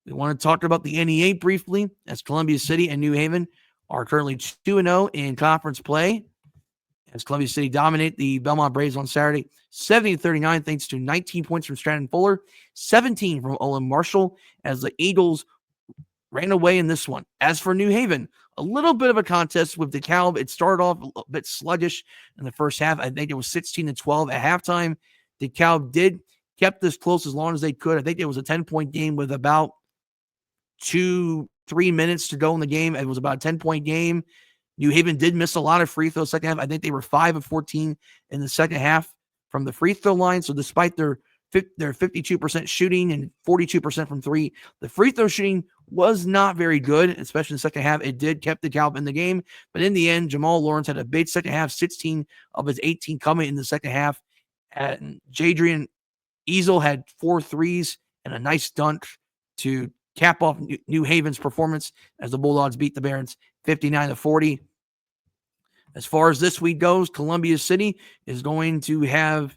We want to talk about the NE8 briefly, as Columbia City and New Haven are currently 2-0 in conference play. as Columbia City dominate the Belmont Braves on Saturday, 70-39, thanks to 19 points from Stratton Fuller, 17 from Olin Marshall, as the Eagles ran away in this one. As for New Haven, a little bit of a contest with DeKalb. It started off a bit sluggish in the first half. I think it was 16-12 at halftime. DeKalb kept this close as long as they could. I think it was a 10-point game with about 2-3 minutes to go in the game. It was about a 10-point game. New Haven did miss a lot of free throws second half. I think they were 5 of 14 in the second half from the free throw line. So despite their 52% shooting and 42% from three, the free throw shooting was not very good, especially in the second half. It did kept the DeKalb in the game. But in the end, Jamal Lawrence had a big second half, 16 of his 18 coming in the second half. And Jadrian Easel had 4 threes and a nice dunk to cap off New Haven's performance as the Bulldogs beat the Barons 59-40. As far as this week goes, Columbia City is going to have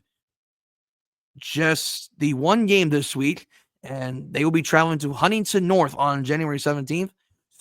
just the one game this week, and they will be traveling to Huntington North on January 17th.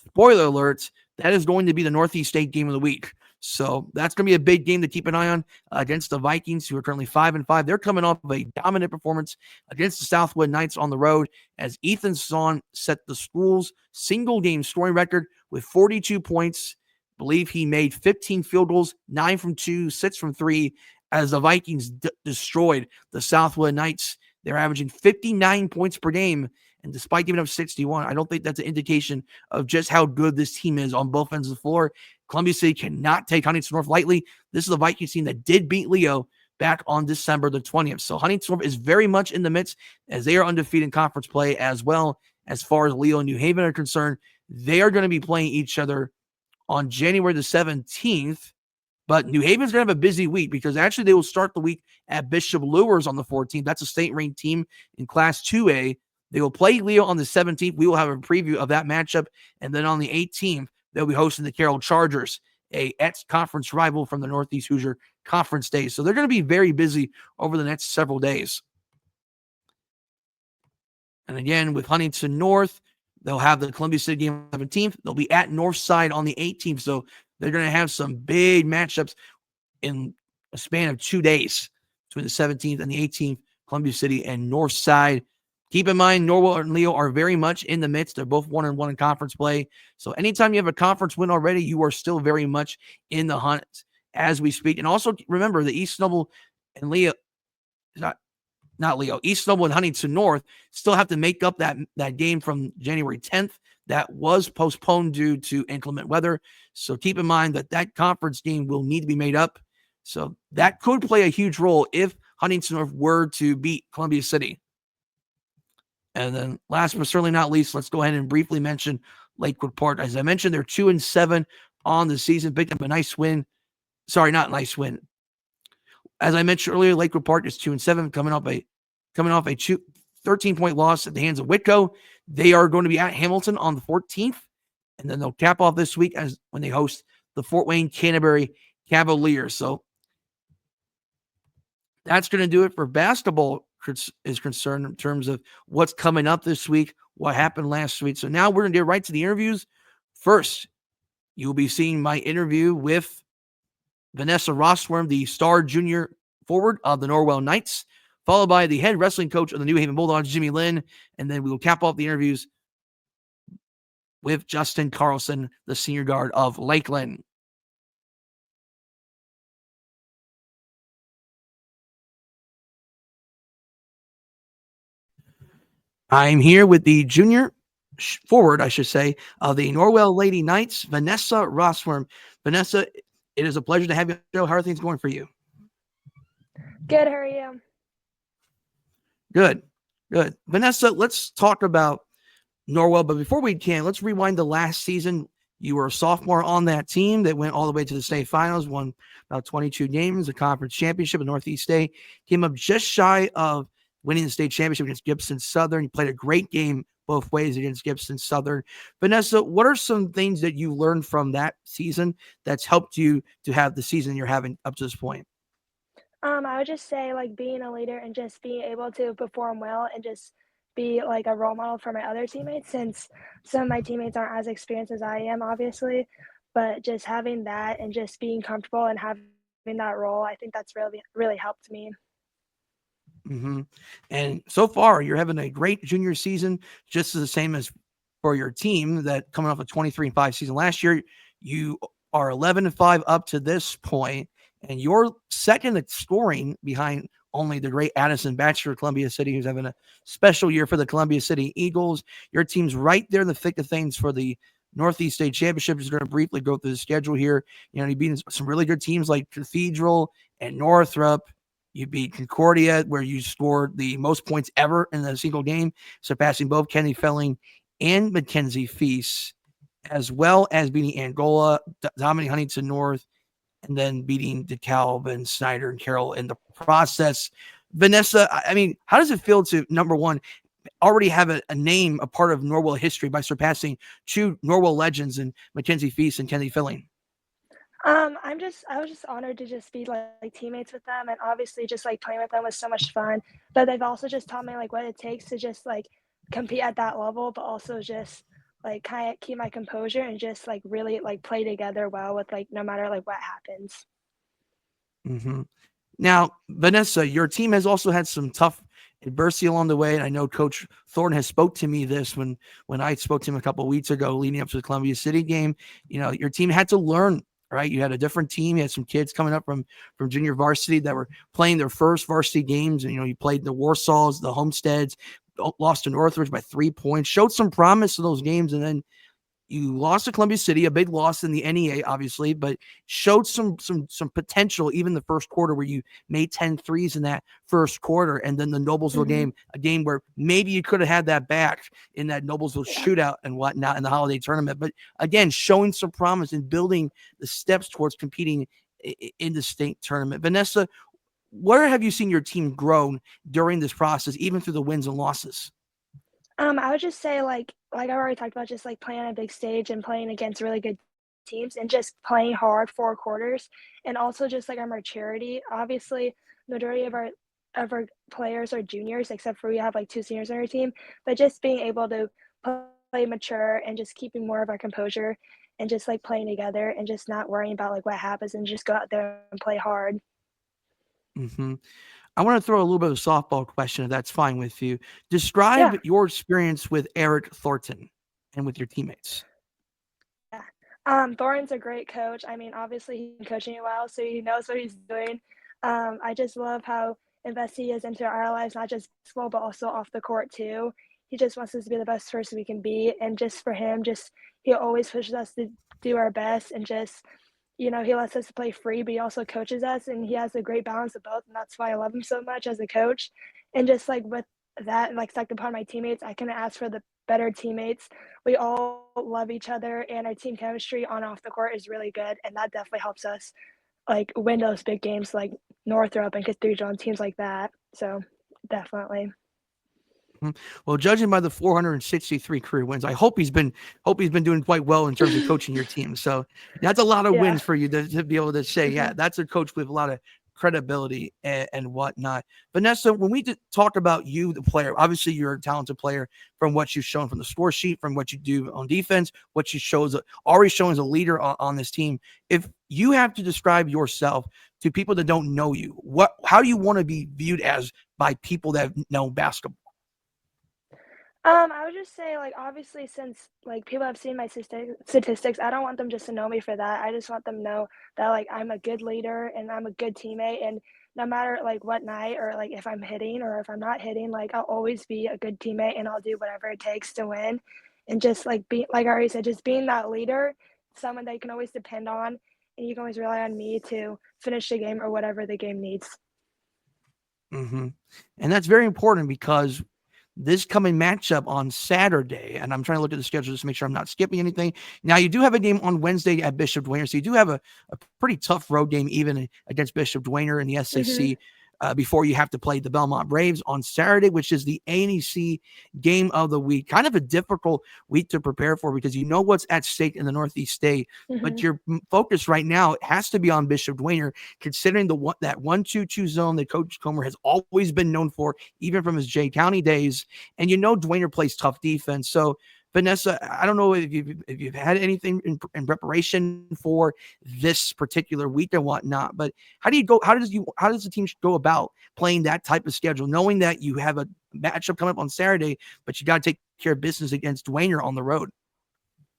Spoiler alert, that is going to be the Northeast State game of the week. So that's going to be a big game to keep an eye on against the Vikings, who are currently 5-5. They're coming off of a dominant performance against the Southwood Knights on the road, as Ethan Son set the school's single-game scoring record with 42 points. I believe he made 15 field goals, 9 from 2, 6 from 3, as the Vikings destroyed the Southwood Knights. They're averaging 59 points per game, and despite giving up 61, I don't think that's an indication of just how good this team is on both ends of the floor. Columbia City cannot take Huntington North lightly. This is the Vikings team that did beat Leo back on December the 20th. So Huntington North is very much in the midst, as they are undefeated in conference play as well. As far as Leo and New Haven are concerned, they are going to be playing each other on January the 17th. But New Haven's going to have a busy week, because actually they will start the week at Bishop Lures on the 14th. That's a state-ranked team in Class 2A. They will play Leo on the 17th. We will have a preview of that matchup. And then on the 18th, they'll be hosting the Carroll Chargers, a ex-conference rival from the Northeast Hoosier Conference Days. So they're going to be very busy over the next several days. And again, with Huntington North, they'll have the Columbia City game on the 17th. They'll be at Northside on the 18th. So they're going to have some big matchups in a span of 2 days between the 17th and the 18th, Columbia City and Northside. Keep in mind, Norwell and Leo are very much in the midst. They're both 1-1 in conference play. So anytime you have a conference win already, you are still very much in the hunt as we speak. And also remember, the East Snowball and Leo, not Leo, East Snowball and Huntington North still have to make up that game from January 10th that was postponed due to inclement weather. So keep in mind that conference game will need to be made up. So that could play a huge role if Huntington North were to beat Columbia City. And then last but certainly not least, let's go ahead and briefly mention Lakewood Park. As I mentioned, they're 2-7 on the season. Picked up a nice win. Sorry, not nice win. As I mentioned earlier, Lakewood Park is 2-7, coming off a 13-point loss at the hands of Whitco. They are going to be at Hamilton on the 14th, and then they'll cap off this week when they host the Fort Wayne Canterbury Cavaliers. So that's going to do it for basketball is concerned in terms of what's coming up this week, what happened last week. So now we're going to get right to the interviews. First, you'll be seeing my interview with Vanessa Rosswurm, the star junior forward of the Norwell Knights, followed by the head wrestling coach of the New Haven Bulldogs, Jimmy Linn, and then we will cap off the interviews with Justin Carlson, the senior guard of Lakeland. I'm here with the junior forward, I should say, of the Norwell Lady Knights, Vanessa Rosswurm. Vanessa, it is a pleasure to have you on the show. How are things going for you? Good. How are you? Good. Vanessa, let's talk about Norwell. But before we can, let's rewind to last season. You were a sophomore on that team that went all the way to the state finals, won about 22 games, the conference championship, the Northeast State. Came up just shy of winning the state championship against Gibson Southern. You played a great game both ways against Gibson Southern. Vanessa, what are some things that you learned from that season that's helped you to have the season you're having up to this point? I would just say, like, being a leader and just being able to perform well and just be like a role model for my other teammates, since some of my teammates aren't as experienced as I am, obviously, but just having that and just being comfortable and having that role, I think that's really helped me. hmm And so far, you're having a great junior season, just as the same as for your team that coming off a 23-5 season last year. You are 11-5 up to this point, and you're second at scoring behind only the great Addison Batcher of Columbia City, who's having a special year for the Columbia City Eagles. Your team's right there in the thick of things for the Northeast State Championship. Is going to briefly go through the schedule here. You know, you beat some really good teams like Cathedral and Northrop. You beat Concordia, where you scored the most points ever in a single game, surpassing both Kenny Felling and Mackenzie Feast, as well as beating Angola, Dominic Huntington North, and then beating DeKalb and Snyder and Carroll in the process. Vanessa, I mean, how does it feel to, number one, already have a name, a part of Norwell history by surpassing two Norwell legends in Mackenzie Feast and Kenny Felling? I was just honored to just be like teammates with them, and obviously just like playing with them was so much fun. But they've also just taught me like what it takes to just like compete at that level, but also just like kind of keep my composure and just like really like play together well with like no matter like what happens. Mm-hmm. Now, Vanessa, your team has also had some tough adversity along the way. And I know Coach Thornton has spoke to me this when I spoke to him a couple of weeks ago leading up to the Columbia City game. You know, your team had to learn, right? You had a different team. You had some kids coming up from junior varsity that were playing their first varsity games. And, you know, you played the Warsaws, the Homesteads, lost to Northridge by 3 points, showed some promise in those games. And then you lost to Columbia City, a big loss in the NEA, obviously, but showed some potential even the first quarter where you made 10 threes in that first quarter. And then the Noblesville game, a game where maybe you could have had that back in that Noblesville shootout and whatnot in the holiday tournament. But again, showing some promise and building the steps towards competing in the state tournament. Vanessa, where have you seen your team grow during this process, even through the wins and losses? I would just say I already talked about just like playing on a big stage and playing against really good teams and just playing hard 4 quarters, and also just like our maturity. Obviously, majority of our players are juniors, except for we have like 2 seniors on our team. But just being able to play mature and just keeping more of our composure and just like playing together and just not worrying about like what happens and just go out there and play hard. Mm-hmm. I want to throw a little bit of a softball question, if that's fine with you. Yeah. Describe your experience with Eric Thornton and with your teammates. Yeah. Thornton's a great coach. I mean, obviously he's been coaching a while, so he knows what he's doing. I just love how invested he is into our lives, not just basketball, but also off the court too. He just wants us to be the best person we can be, and just for him, just he always pushes us to do our best, and just he lets us play free, but he also coaches us, and he has a great balance of both, and that's why I love him so much as a coach. And just like with that, and like second upon my teammates, I couldn't ask for the better teammates. We all love each other, and our team chemistry on and off the court is really good, and that definitely helps us like win those big games like Northrop and Cathedral and teams like that. So definitely. Well, judging by the 463 career wins, I hope he's been doing quite well in terms of coaching your team. So that's a lot of Yeah. wins for you to be able to say, yeah, that's a coach with a lot of credibility and whatnot. Vanessa, when we talk about you, the player, obviously you're a talented player from what you've shown from the score sheet, from what you do on defense, what you already shown as a leader on this team. If you have to describe yourself to people that don't know you, how do you want to be viewed as by people that know basketball? I would just say, like, obviously, since like people have seen my statistics, I don't want them just to know me for that. I just want them to know that like I'm a good leader and I'm a good teammate, and no matter like what night or like if I'm hitting or if I'm not hitting, like I'll always be a good teammate and I'll do whatever it takes to win. And just like be like I already said, just being that leader, someone that you can always depend on, and you can always rely on me to finish the game or whatever the game needs. Mm-hmm. And that's very important because this coming matchup on Saturday, and I'm trying to look at the schedule just to make sure I'm not skipping anything. Now, you do have a game on Wednesday at Bishop Dwayne, so you do have a pretty tough road game even against Bishop Dwayne in the Mm-hmm. SAC before you have to play the Belmont Braves on Saturday, which is the ANEC game of the week. Kind of a difficult week to prepare for because you know what's at stake in the Northeast State, but Mm-hmm. your focus right now has to be on Bishop Dwayne, considering that 1-2-2 zone that Coach Comer has always been known for, even from his Jay County days. And you know Dwayne plays tough defense. So, Vanessa, I don't know if you've had anything in preparation for this particular week and whatnot, but how does the team go about playing that type of schedule, knowing that you have a matchup coming up on Saturday, but you got to take care of business against Dwayne on the road?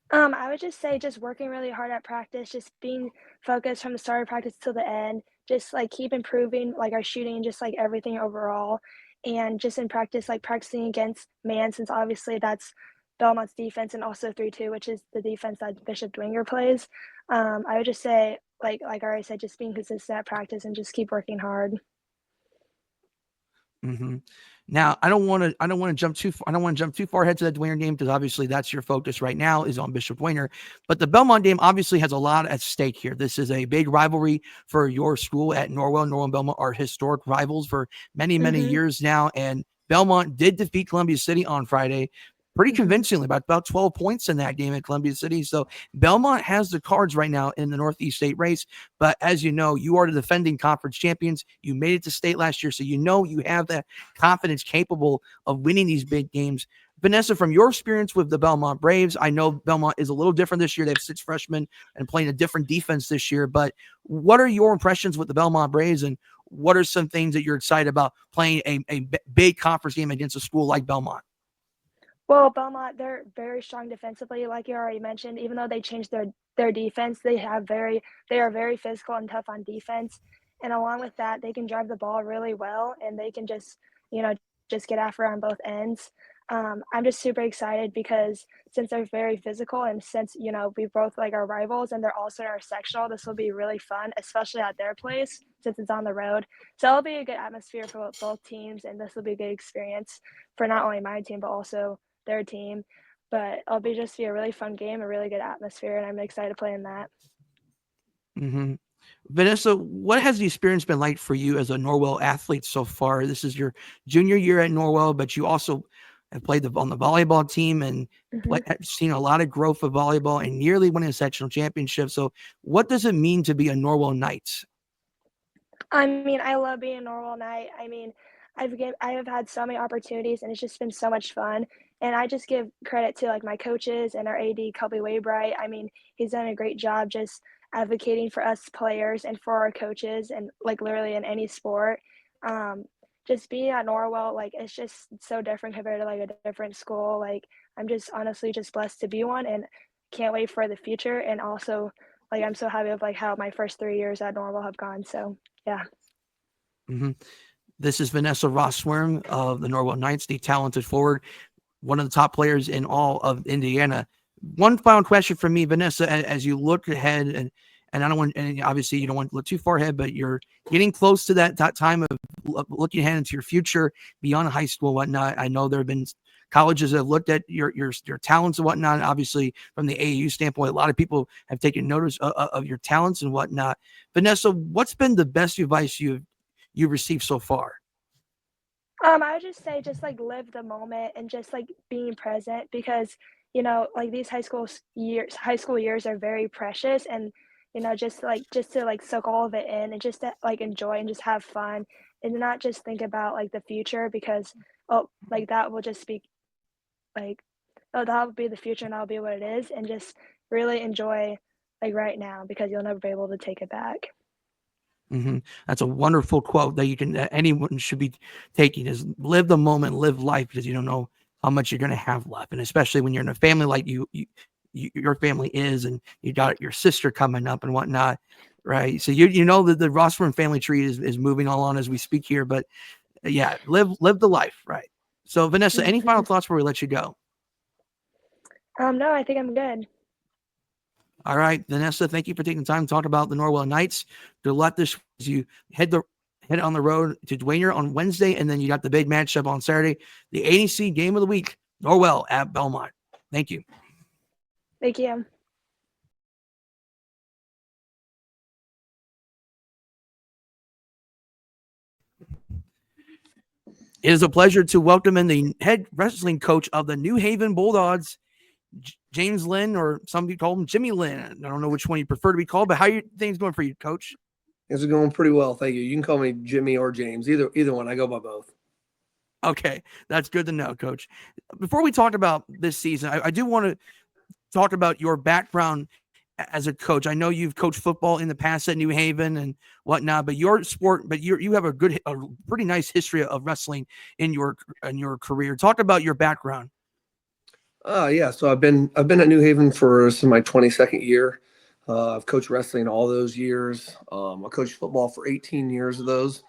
I would just say just working really hard at practice, just being focused from the start of practice till the end, just like keep improving like our shooting and just like everything overall. And just in practice, like practicing against man, since obviously that's Belmont's defense and also 3-2, which is the defense that Bishop Dwenger plays. I would just say, like I already said, just being consistent at practice and just keep working hard. Mm-hmm. Now, I don't want to jump too far ahead to that Dwayne game, because obviously that's your focus right now is on Bishop Dwayne. But the Belmont game obviously has a lot at stake here. This is a big rivalry for your school at Norwell. Norwell and Belmont are historic rivals for many, many Mm-hmm. years now. And Belmont did defeat Columbia City on Friday pretty Mm-hmm. convincingly, about 12 points in that game at Columbia City. So Belmont has the cards right now in the Northeast State race. But as you know, you are the defending conference champions. You made it to state last year, so you know you have that confidence capable of winning these big games. Vanessa, from your experience with the Belmont Braves, I know Belmont is a little different this year. They have 6 freshmen and playing a different defense this year. But what are your impressions with the Belmont Braves, and what are some things that you're excited about playing a big conference game against a school like Belmont? Well, Belmont, they're very strong defensively, like you already mentioned. Even though they changed their defense, they are very physical and tough on defense. And along with that, they can drive the ball really well, and they can just you know just get after on both ends. I'm just super excited because since they're very physical and since we both like our rivals and they're also in our sectional, this will be really fun, especially at their place since it's on the road. So it'll be a good atmosphere for both teams, and this will be a good experience for not only my team but also their team. But it'll just be a really fun game, a really good atmosphere, and I'm excited to play in that. Mm-hmm. Vanessa, what has the experience been like for you as a Norwell athlete so far? This is your junior year at Norwell, but you also have played on the volleyball team and Hmm. seen a lot of growth of volleyball and nearly winning a sectional championship. So what does it mean to be a Norwell Knight? I mean, I love being a Norwell Knight. I mean, I have had so many opportunities, and it's just been so much fun. And I just give credit to like my coaches and our AD, Kobe Waybright. I mean, he's done a great job just advocating for us players and for our coaches, and like literally in any sport. Um, just being at Norwell, like it's just so different compared to like a different school. Like I'm just honestly just blessed to be one, and can't wait for the future. And also, like I'm so happy with like how my first 3 years at Norwell have gone. So yeah. Mm-hmm. This is Vanessa Rosswurm of the Norwell Knights, the talented forward, one of the top players in all of Indiana. One final question for me, Vanessa, as you look ahead, and I don't want, and obviously you don't want to look too far ahead, but you're getting close to that time of looking ahead into your future beyond high school and whatnot. I know there have been colleges that have looked at your talents and whatnot. Obviously, from the AAU standpoint, a lot of people have taken notice of your talents and whatnot. Vanessa, what's been the best advice you've received so far? I would just say just like live the moment and just like being present because like these high school years are very precious, and just to like soak all of it in and just to like enjoy and just have fun and not just think about like the future because like that will just be like that will be the future and that'll be what it is, and just really enjoy like right now because you'll never be able to take it back. Mm-hmm. That's a wonderful quote that anyone should be taking, is live the moment, live life, because you don't know how much you're going to have left. And especially when you're in a family like your family is, and you got your sister coming up and whatnot. Right. So you know that the Rosswurm family tree is moving on as we speak here, but yeah, live the life. Right. So Vanessa, any final Mhm. thoughts before we let you go? No, I think I'm good. All right, Vanessa, thank you for taking the time to talk about the Norwell Knights. Good luck this as you head on the road to Dwayne on Wednesday, and then you got the big matchup on Saturday, the ANEC game of the week, Norwell at Belmont. Thank you. Thank you. It is a pleasure to welcome in the head wrestling coach of the New Haven Bulldogs, James Linn, or some people call him Jimmy Linn. I don't know which one you prefer to be called, but how are things going for you, Coach? Things are going pretty well, thank you. You can call me Jimmy or James, either one. I go by both. Okay, that's good to know, Coach. Before we talk about this season, I do want to talk about your background as a coach. I know you've coached football in the past at New Haven and whatnot, but your sport, but you have a pretty nice history of wrestling in your career. Talk about your background. Yeah. So I've been at New Haven for this is my 22nd year. I've coached wrestling all those years. I coached football for 18 years of those.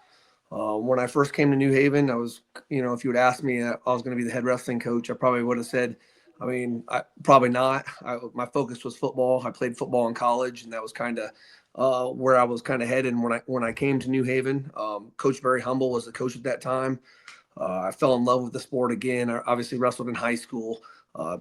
When I first came to New Haven, I was, if you would ask me, I was going to be the head wrestling coach, I probably would have said, probably not. My focus was football. I played football in college, and that was kind of where I was kind of headed. And when I came to New Haven, Coach Barry Humble was the coach at that time. I fell in love with the sport again. I obviously wrestled in high school, uh,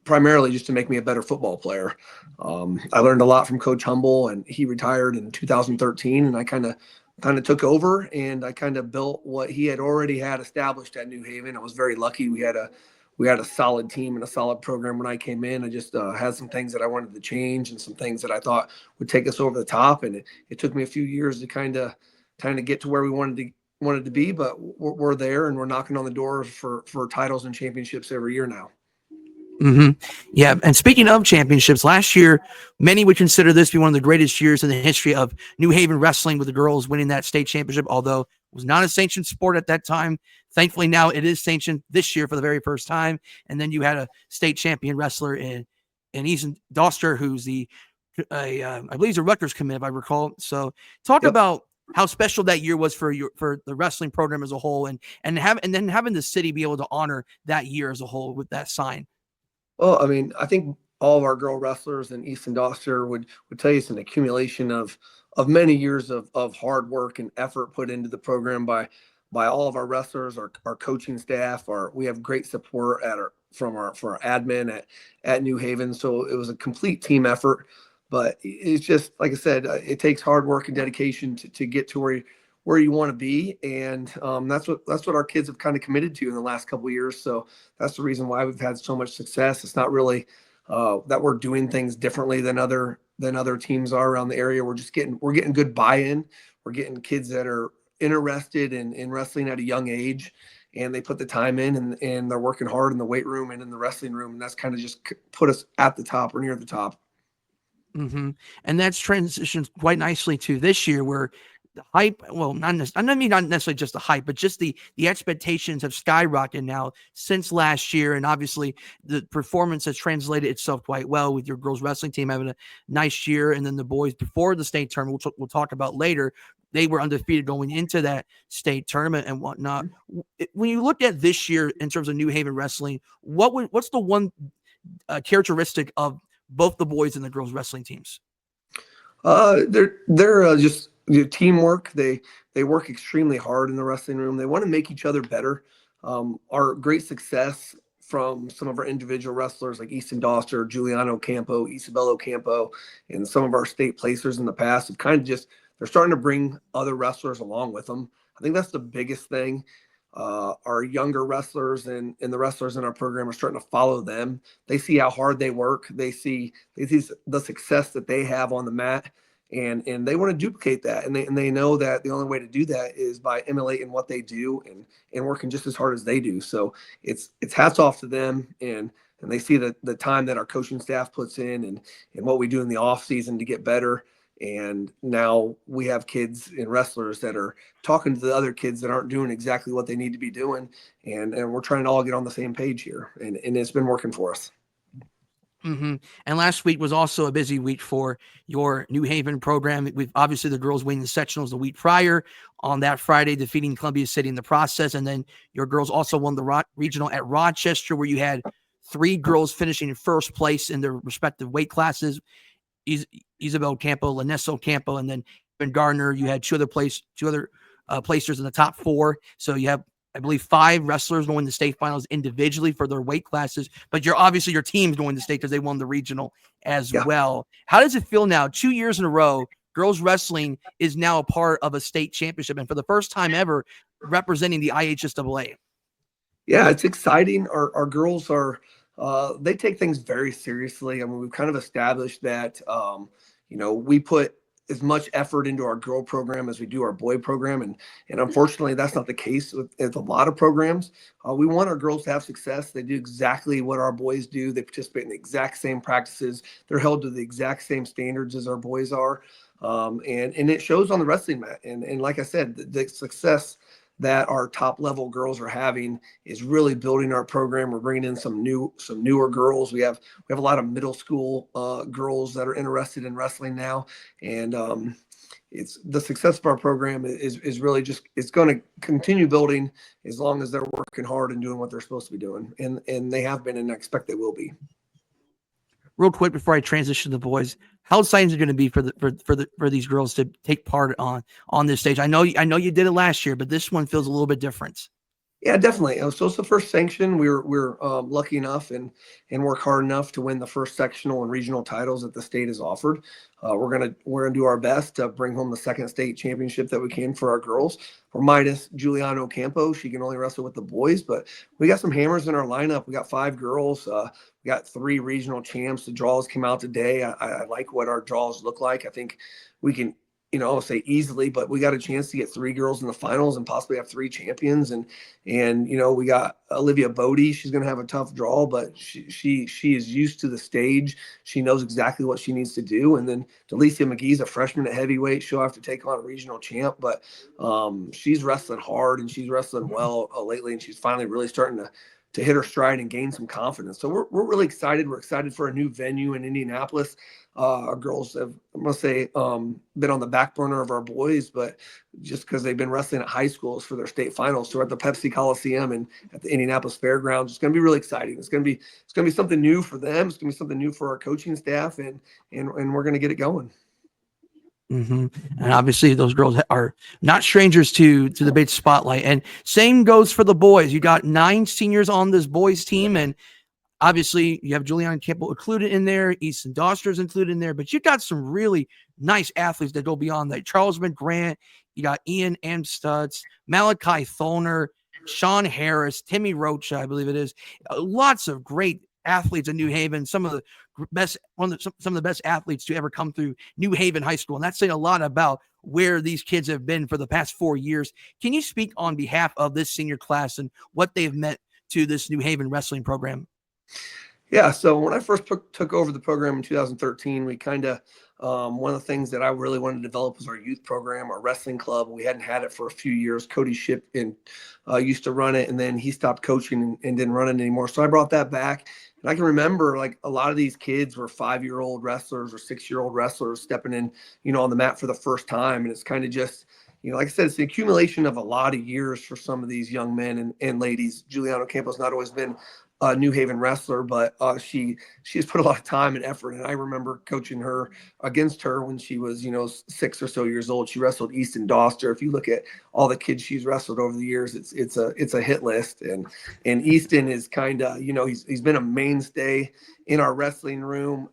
primarily just to make me a better football player. I learned a lot from Coach Humble, and he retired in 2013, and I kind of took over, and I kind of built what he had already had established at New Haven. I was very lucky. We had a solid team and a solid program when I came in. I just had some things that I wanted to change and some things that I thought would take us over the top. And it took me a few years to kind of get to where we wanted to be, but we're there, and we're knocking on the doors for titles and championships every year now. Mm-hmm. Yeah, and speaking of championships, last year many would consider this to be one of the greatest years in the history of New Haven wrestling, with the girls winning that state championship. Although it was not a sanctioned sport at that time, thankfully now it is sanctioned this year for the very first time. And then you had a state champion wrestler in Ethan Doster, who's I believe he's a Rutgers commit, if I recall. So talk Yep. about how special that year was for the wrestling program as a whole, and then having the city be able to honor that year as a whole with that sign. Well, I mean, I think all of our girl wrestlers in East and Doster would tell you it's an accumulation of many years of hard work and effort put into the program by all of our wrestlers, our coaching staff. We have great support for our admin at New Haven. So it was a complete team effort. But it's just like I said, it takes hard work and dedication to get to where you want to be, and that's what our kids have kind of committed to in the last couple of years. So that's the reason why we've had so much success. It's not really that we're doing things differently than other teams are around the area. We're getting good buy-in. We're getting kids that are interested in wrestling at a young age, and they put the time in, and they're working hard in the weight room and in the wrestling room, and that's kind of just put us at the top or near the top. Mm-hmm. And that's transitioned quite nicely to this year, where the hype, well, not necessarily just the hype, but just the expectations have skyrocketed now since last year. And obviously the performance has translated itself quite well, with your girls wrestling team having a nice year. And then the boys before the state tournament, which we'll talk about later, they were undefeated going into that state tournament and whatnot. When you look at this year in terms of New Haven wrestling, what's the one characteristic of both the boys and the girls wrestling teams? They're just teamwork. They work extremely hard in the wrestling room. They want to make each other better. Our great success from some of our individual wrestlers like Easton Doster, Giuliano Campo, Isabella Campo, and some of our state placers in the past have kind of just they're starting to bring other wrestlers along with them. I think that's the biggest thing. Our younger wrestlers and the wrestlers in our program are starting to follow them. They see how hard they work. They see the success that they have on the mat, and they want to duplicate that. And they know that the only way to do that is by emulating what they do and working just as hard as they do. So it's hats off to them, and they see the time that our coaching staff puts in and what we do in the off season to get better. And now we have kids and wrestlers that are talking to the other kids that aren't doing exactly what they need to be doing. And we're trying to all get on the same page here. And it's been working for us. Mm-hmm. And last week was also a busy week for your New Haven program. We've obviously the girls winning the sectionals the week prior on that Friday, defeating Columbia City in the process. And then your girls also won the regional at Rochester, where you had 3 girls finishing in first place in their respective weight classes. Isabel Campo, Lanesso Campo, and then Ben Gardner. You had two other placers in the top 4. So you have, I believe, 5 wrestlers going to state finals individually for their weight classes. But your team's going to state because they won the regional as well. How does it feel now? 2 years in a row, girls wrestling is now a part of a state championship, and for the first time ever, representing the IHSAA. Yeah, it's exciting. Our girls are they take things very seriously. I mean, we've kind of established that we put as much effort into our girl program as we do our boy program. And unfortunately, that's not the case with a lot of programs. We want our girls to have success. They do exactly what our boys do. They participate in the exact same practices. They're held to the exact same standards as our boys are. And it shows on the wrestling mat. And like I said, the success that our top level girls are having is really building our program. We're bringing in some newer girls. We have a lot of middle school girls that are interested in wrestling now. And it's the success of our program is really just, it's going to continue building as long as they're working hard and doing what they're supposed to be doing. And they have been, and I expect they will be. Real quick before I transition to the boys, how exciting is it going to be for these girls to take part on this stage? I know you did it last year, but this one feels a little bit different. Yeah, definitely. So it's the first sanction. We're lucky enough and work hard enough to win the first sectional and regional titles that the state has offered. We're gonna do our best to bring home the second state championship that we can for our girls. We're minus Giuliano Campo. She can only wrestle with the boys, but we got some hammers in our lineup. We got 5 girls. We got 3 regional champs. The draws came out today. I like what our draws look like. I think we can, I'll say easily, but we got a chance to get 3 girls in the finals and possibly have 3 champions. And we got Olivia Bodie. She's going to have a tough draw, but she is used to the stage. She knows exactly what she needs to do. And then Delicia McGee's a freshman at heavyweight. She'll have to take on a regional champ, but she's wrestling hard and she's wrestling well lately. And she's finally really starting to hit her stride and gain some confidence. So we're really excited. We're excited for a new venue in Indianapolis. Our girls have, I'm going to say, been on the back burner of our boys, but just because they've been wrestling at high schools for their state finals. So we're at the Pepsi Coliseum and at the Indianapolis Fairgrounds. It's going to be really exciting. It's going to be something new for them. It's going to be something new for our coaching staff, and we're going to get it going. Mm-hmm. And obviously those girls are not strangers to the big spotlight, and same goes for the boys. You got 9 seniors on this boys team, and obviously you have Juliana Campbell included in there, Easton Doster's included in there, but you got some really nice athletes that go beyond that. Charles McGrant, you got Ian Amstutz, Malachi Tholner, Sean Harris, Timmy Rocha, I believe it is. Lots of great athletes in New Haven, some of the best athletes to ever come through New Haven High School. And that's saying a lot about where these kids have been for the past 4 years. Can you speak on behalf of this senior class and what they've meant to this New Haven wrestling program? Yeah, so when I first took over the program in 2013, we kind of, one of the things that I really wanted to develop was our youth program, our wrestling club. We hadn't had it for a few years. Cody Ship used to run it, and then he stopped coaching and didn't run it anymore. So I brought that back. And I can remember, like, a lot of these kids were 5-year-old wrestlers or 6-year-old wrestlers stepping in, on the mat for the first time. And it's kind of just, like I said, it's the accumulation of a lot of years for some of these young men and ladies. Giuliano Campos not always been a New Haven wrestler, but she has put a lot of time and effort. And I remember coaching her against her when she was, 6 or so years old. She wrestled Easton Doster. If you look at all the kids she's wrestled over the years, it's a hit list. And Easton is kind of, he's been a mainstay in our wrestling room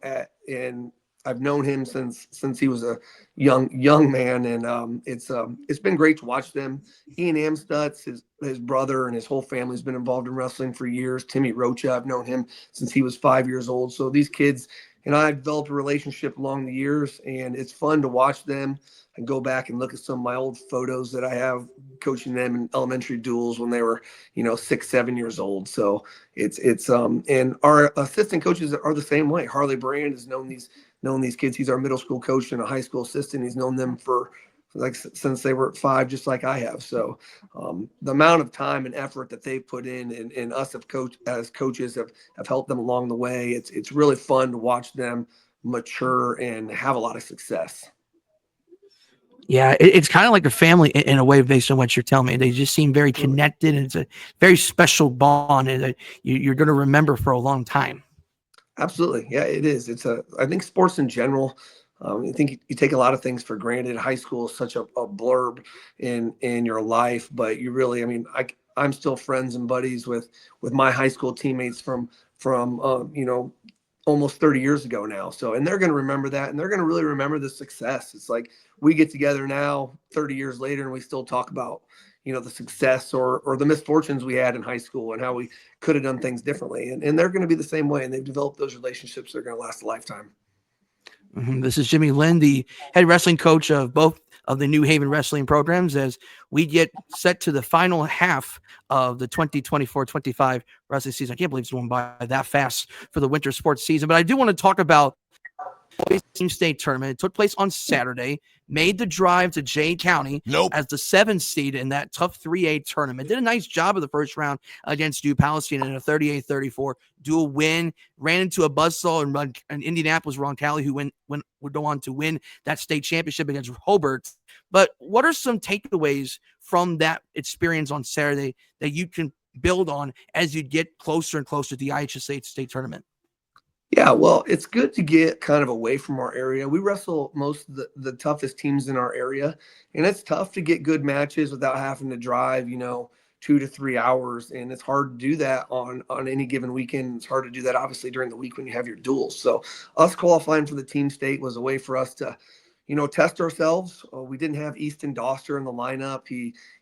and I've known him since he was a young man, and it's been great to watch them. Ian Amstutz, his brother and his whole family's been involved in wrestling for years. Timmy Rocha, I've known him since he was 5 years old. So these kids and I developed a relationship along the years, and it's fun to watch them and go back and look at some of my old photos that I have coaching them in elementary duels when they were, 6, 7 years old. So it's and our assistant coaches are the same way. Harley Brand has known these kids. He's our middle school coach and a high school assistant. He's known them for since they were 5, just like I have. So the amount of time and effort that they've put in and us as coaches have helped them along the way. It's really fun to watch them mature and have a lot of success. Yeah, it's kind of like a family in a way based on what you're telling me. They just seem very connected, and it's a very special bond that you're going to remember for a long time. Absolutely. Yeah, it is. I think sports in general, I think you take a lot of things for granted. High school is such a blurb in your life, but you really, I'm still friends and buddies with my high school teammates from almost 30 years ago now. So, and they're going to remember that, and they're going to really remember the success. It's like we get together now 30 years later and we still talk about, the success or the misfortunes we had in high school and how we could have done things differently. And they're going to be the same way. And they've developed those relationships that are going to last a lifetime. This is Jimmy Linn, the head wrestling coach of both of the New Haven wrestling programs, as we get set to the final half of the 2024-25 wrestling season. I can't believe it's going by that fast for the winter sports season, but I do want to talk about the team state tournament. It took place on Saturday, made the drive to Jay County as the 7th seed in that tough 3A tournament. Did a nice job of the first round against New Palestine in a 38-34 dual win. Ran into a buzzsaw in Indianapolis, Roncalli, who would go on to win that state championship against Hobart. But what are some takeaways from that experience on Saturday that you can build on as you get closer and closer to the IHSA state tournament? Yeah, well, it's good to get kind of away from our area. We wrestle most of the toughest teams in our area, and it's tough to get good matches without having to drive, 2 to 3 hours. And it's hard to do that on any given weekend. It's hard to do that, obviously, during the week when you have your duels. So us qualifying for the team state was a way for us to, test ourselves. We didn't have Easton Doster in the lineup.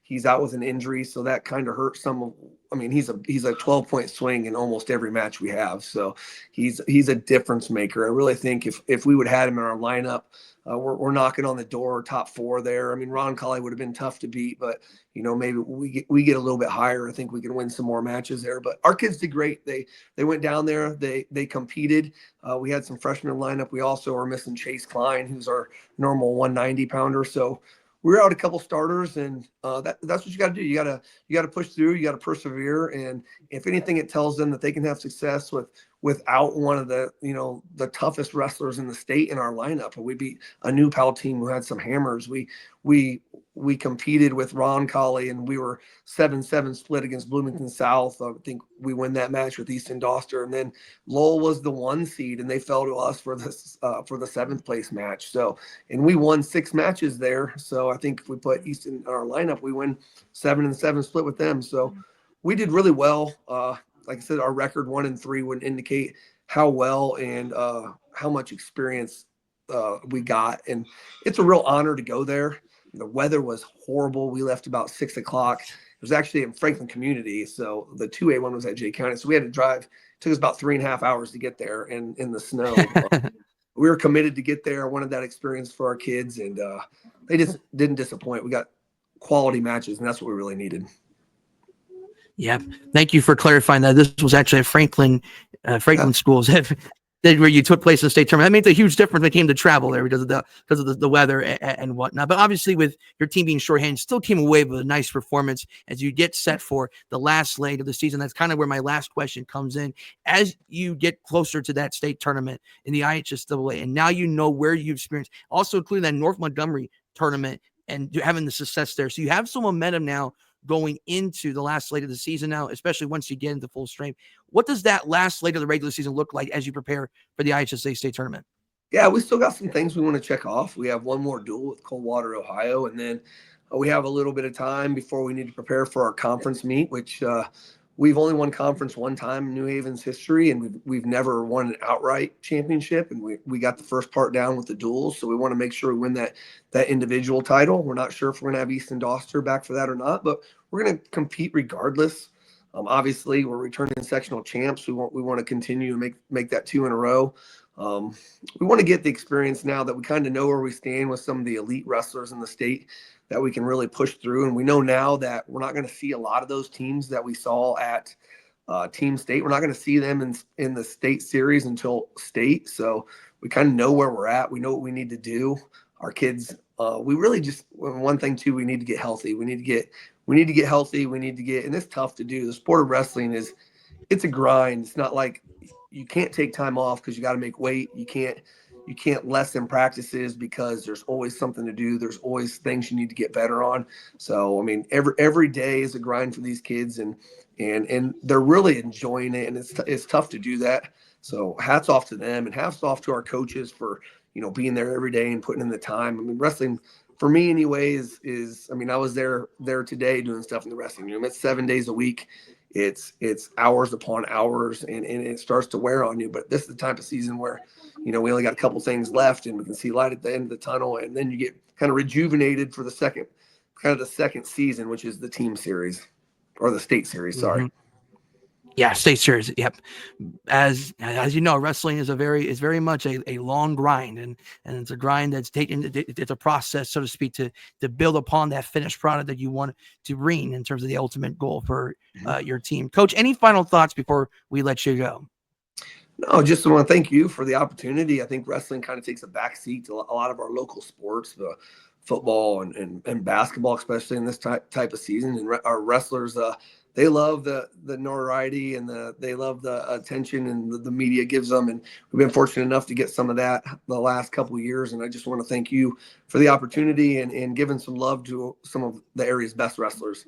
He's out with an injury, so that kind of hurt some of. I mean, he's a 12-point swing in almost every match we have. So he's a difference maker. I really think if we would have had him in our lineup, we're knocking on the door, top 4 there. I mean, Ron Colley would have been tough to beat, but maybe we get a little bit higher. I think we can win some more matches there. But our kids did great. They went down there. They competed. We had some freshmen in the lineup. We also are missing Chase Klein, who's our normal 190 pounder. So we're out a couple starters, and that's what you got to do. You got to push through. You got to persevere, and if anything, it tells them that they can have success without one of the the toughest wrestlers in the state in our lineup. And we beat a New Pal team who had some hammers. We competed with Ron Colley, and we were 7-7 split against Bloomington South. I think we win that match with Easton Doster, and then Lowell was the 1 seed, and they fell to us for the 7th place match. So, and we won 6 matches there. So I think if we put Easton in our lineup, we win 7-7 split with them. So we did really well. Like I said, our record 1-3 would indicate how well and how much experience we got, and it's a real honor to go there. The weather was horrible. We left about 6 o'clock. It was actually in Franklin Community. So the 2A one was at Jay County. So we had to drive. It took us about 3.5 hours to get there in the snow. We were committed to get there. I wanted that experience for our kids, and they just didn't disappoint. We got quality matches, and that's what we really needed. Yeah. Thank you for clarifying that. This was actually at Franklin schools where you took place in the state tournament. That made a huge difference when it came to travel there because of the weather and whatnot. But obviously, with your team being shorthanded, still came away with a nice performance as you get set for the last leg of the season. That's kind of where my last question comes in. As you get closer to that state tournament in the IHSAA, and now you know where you've experienced, also including that North Montgomery tournament and having the success there. So you have some momentum now going into the last leg of the season now, especially once you get into full strength. What does that last leg of the regular season look like as you prepare for the IHSA state tournament? Yeah, we still got some things we want to check off. We have one more duel with Coldwater, Ohio, and then we have a little bit of time before we need to prepare for our conference meet, which we've only won conference one time in New Haven's history, and we've never won an outright championship, and we got the first part down with the duels, so we want to make sure we win that individual title. We're not sure if we're going to have Easton Doster back for that or not, but we're going to compete regardless. Obviously, we're returning sectional champs. We want to continue to make that 2 in a row. We want to get the experience now that we kind of know where we stand with some of the elite wrestlers in the state that we can really push through. And we know now that we're not going to see a lot of those teams that we saw at Team State. We're not going to see them in the state series until state. So we kind of know where we're at. We know what we need to do. Our kids, we really just, one thing too, we need to get healthy. We need to get healthy. We need to get, and it's tough to do. The sport of wrestling it's a grind. It's not like you can't take time off because you got to make weight. You can't lessen practices because there's always something to do. There's always things you need to get better on. So, I mean, every day is a grind for these kids, and they're really enjoying it. And it's tough to do that. So hats off to them, and hats off to our coaches for, being there every day and putting in the time. I mean, wrestling for me anyway is I mean, I was there today doing stuff in the wrestling room. It's 7 days a week. It's hours upon hours, and it starts to wear on you. But this is the type of season where, we only got a couple things left, and we can see light at the end of the tunnel, and then you get kind of rejuvenated for the second season, which is the team series or the state series. Sorry. Yeah, state series. Yep. As you know, wrestling is very much a long grind, and it's a grind that's it's a process, so to speak, to build upon that finished product that you want to bring in terms of the ultimate goal for your team. Coach, any final thoughts before we let you go? No, just want to thank you for the opportunity. I think wrestling kind of takes a backseat to a lot of our local sports, the football and basketball, especially in this type of season. And our wrestlers, they love the notoriety and they love the attention and the media gives them. And we've been fortunate enough to get some of that the last couple of years. And I just want to thank you for the opportunity and giving some love to some of the area's best wrestlers.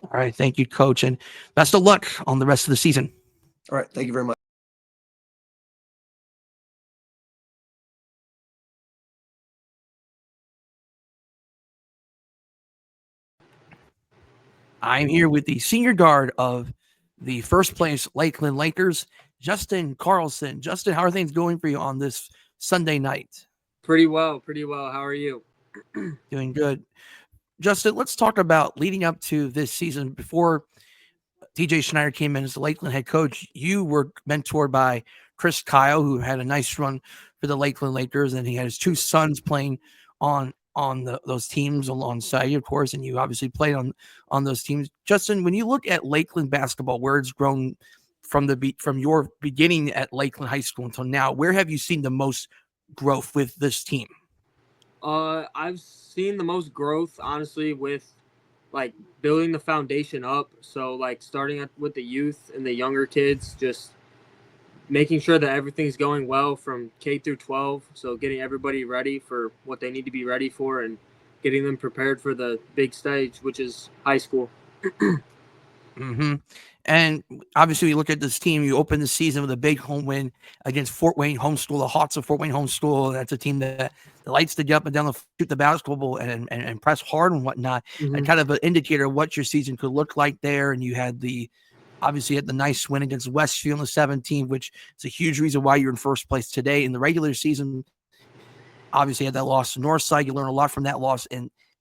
All right. Thank you, Coach. And best of luck on the rest of the season. All right. Thank you very much. I'm here with the senior guard of the first place Lakeland Lakers, Justin Carlson. Justin, how are things going for you on this Sunday night? Pretty well. How are you? Doing good. Justin, let's talk about leading up to this season. Before TJ Schneider came in as the Lakeland head coach, you were mentored by Chris Kyle, who had a nice run for the Lakeland Lakers, and he had his two sons playing on those teams alongside you, of course, and you obviously played on those teams. Justin, when you look at Lakeland basketball, where it's grown from your beginning at Lakeland High School until now, where have you seen the most growth with this team? I've seen the most growth, honestly, with like building the foundation up. So like starting with the youth and the younger kids, just making sure that everything's going well from K through 12. So getting everybody ready for what they need to be ready for and getting them prepared for the big stage, which is high school. Mm-hmm. And obviously, you look at this team. You open the season with a big home win against Fort Wayne Homeschool, the Hawks of Fort Wayne Homeschool. That's a team that likes to get up and down shoot the basketball and press hard and whatnot. Mm-hmm. And kind of an indicator of what your season could look like there. And you had obviously had the nice win against Westfield in the 17th, which is a huge reason why you're in first place today in the regular season. Obviously, had that loss to Northside. You learn a lot from that loss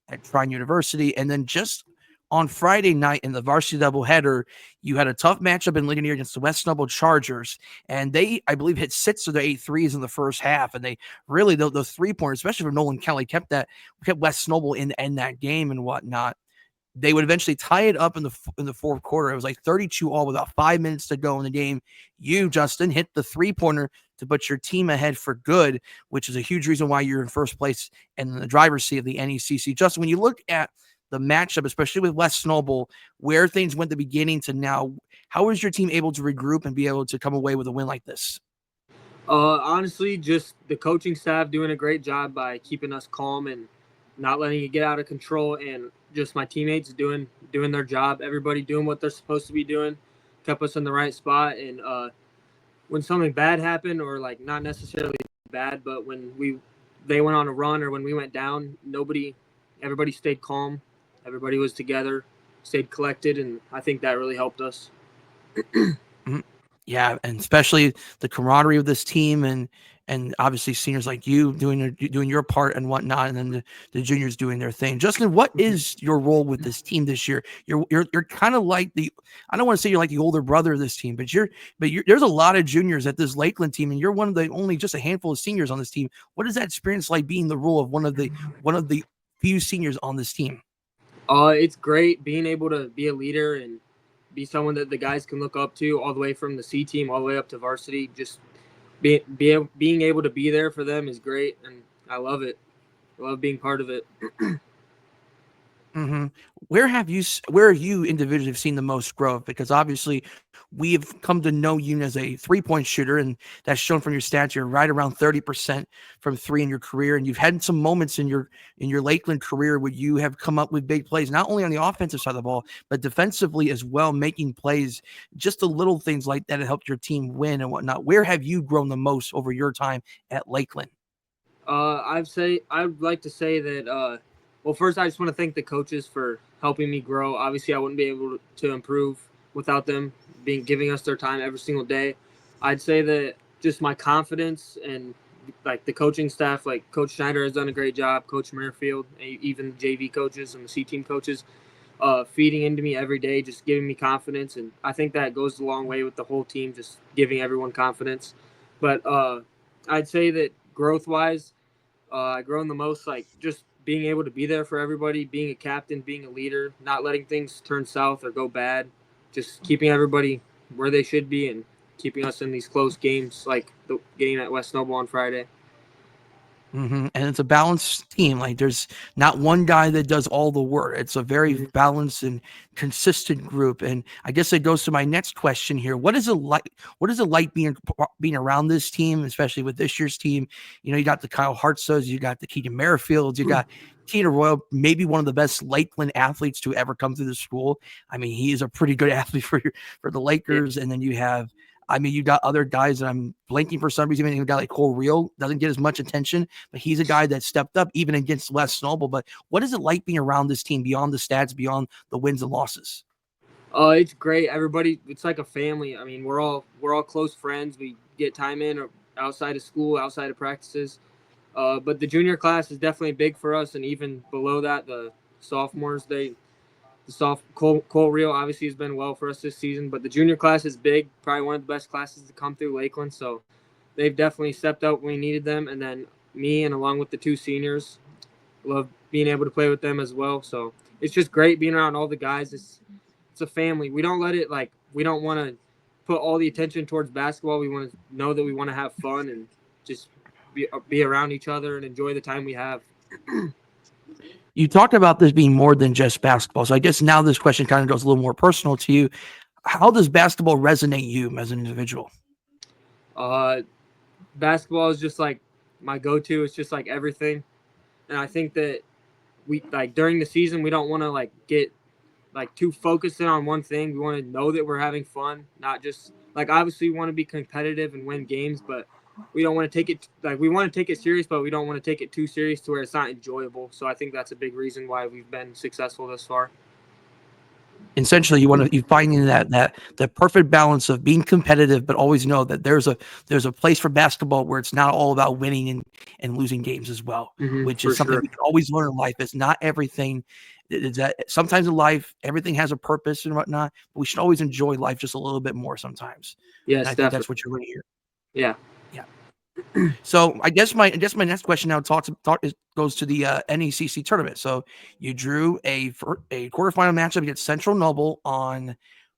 at Trine University, and then just on Friday night in the varsity doubleheader, you had a tough matchup in Ligonier against the West Snowball Chargers, and they, I believe, hit 6 of the 8 threes in the first half, and they really, those 3-pointers, especially for Nolan Kelly, kept West Snowball in that game and whatnot. They would eventually tie it up in the fourth quarter. It was like 32 all with about 5 minutes to go in the game. You, Justin, hit the 3-pointer to put your team ahead for good, which is a huge reason why you're in first place and in the driver's seat of the NECC. Justin, when you look at the matchup, especially with West Snowball, where things went at the beginning to now, how was your team able to regroup and be able to come away with a win like this? Honestly, just the coaching staff doing a great job by keeping us calm and not letting it get out of control, and just my teammates doing their job. Everybody doing what they're supposed to be doing, kept us in the right spot. And when something bad happened, or like not necessarily bad, but when they went on a run or when we went down, everybody stayed calm. Everybody was together, stayed collected, and I think that really helped us. Yeah, and especially the camaraderie of this team, and obviously seniors like you doing your part and whatnot, and then the juniors doing their thing. Justin, what is your role with this team this year? You're kind of like I don't want to say you're like the older brother of this team, but there's a lot of juniors at this Lakeland team, and you're one of the only just a handful of seniors on this team. What is that experience like being the role of one of the few seniors on this team? It's great being able to be a leader and be someone that the guys can look up to, all the way from the C team all the way up to varsity. Just being able to be there for them is great, and I love it. I love being part of it. Mm-hmm. Where have you individually seen the most growth? Because obviously we have come to know you as a 3-point shooter, and that's shown from your stats. You're right around 30% from 3 in your career, and you've had some moments in your Lakeland career where you have come up with big plays, not only on the offensive side of the ball, but defensively as well, making plays, just the little things like that helped your team win and whatnot. Where have you grown the most over your time at Lakeland? I'd like to say that well, first, I just want to thank the coaches for helping me grow. Obviously, I wouldn't be able to improve without them giving us their time every single day. I'd say that just my confidence and like the coaching staff, like Coach Schneider has done a great job, Coach Merrifield, even the JV coaches and the C team coaches. feeding into me every day, just giving me confidence. And I think that goes a long way with the whole team, just giving everyone confidence. But I'd say that growth-wise, I've grown the most, like just being able to be there for everybody, being a captain, being a leader, not letting things turn south or go bad, just keeping everybody where they should be and keeping us in these close games like the game at West Snowball on Friday. And it's a balanced team. Like there's not one guy that does all the work. It's a very balanced and consistent group. And I guess it goes to my next question here. What is it like? What is it like being around this team, especially with this year's team? You know, you got the Kyle Hartzos, you got the Keaton Merrifields, you got Tina Royal, maybe one of the best Lakeland athletes to ever come through the school. I mean, he is a pretty good athlete for the Lakers. And then you have, I mean, you got other guys that I'm blanking for some reason. You got like Cole Real, doesn't get as much attention, but he's a guy that stepped up even against West Snowball. But what is it like being around this team beyond the stats, beyond the wins and losses? It's great. Everybody, it's like a family. I mean, we're all close friends. We get time in outside of school, outside of practices. But the junior class is definitely big for us, and even below that, the sophomores, Cole Real obviously has been well for us this season, but the junior class is big, probably one of the best classes to come through Lakeland. So they've definitely stepped up when we needed them. And then me, and along with the two seniors, love being able to play with them as well. So it's just great being around all the guys. It's a family. We don't let it we don't want to put all the attention towards basketball. We want to know that we want to have fun and just be around each other and enjoy the time we have. You talked about this being more than just basketball. So I guess now this question kind of goes a little more personal to you. How does basketball resonate you as an individual? Basketball is just like my go-to. It's just like everything. And I think that we during the season, we don't want to get too focused in on one thing. We want to know that we're having fun, not just obviously we want to be competitive and win games, but we don't want to take it we want to take it serious, but we don't want to take it too serious to where it's not enjoyable. So I think that's a big reason why we've been successful thus far. Essentially, you finding that perfect balance of being competitive, but always know that there's a place for basketball where it's not all about winning and losing games as well, which is something we can always learn in life. It's not everything. Is that sometimes in life everything has a purpose and whatnot, but we should always enjoy life just a little bit more sometimes. Yes, I think that's what you're going to hear. Yeah. So I guess my next question now goes to the NECC tournament. So you drew a quarterfinal matchup against Central Noble on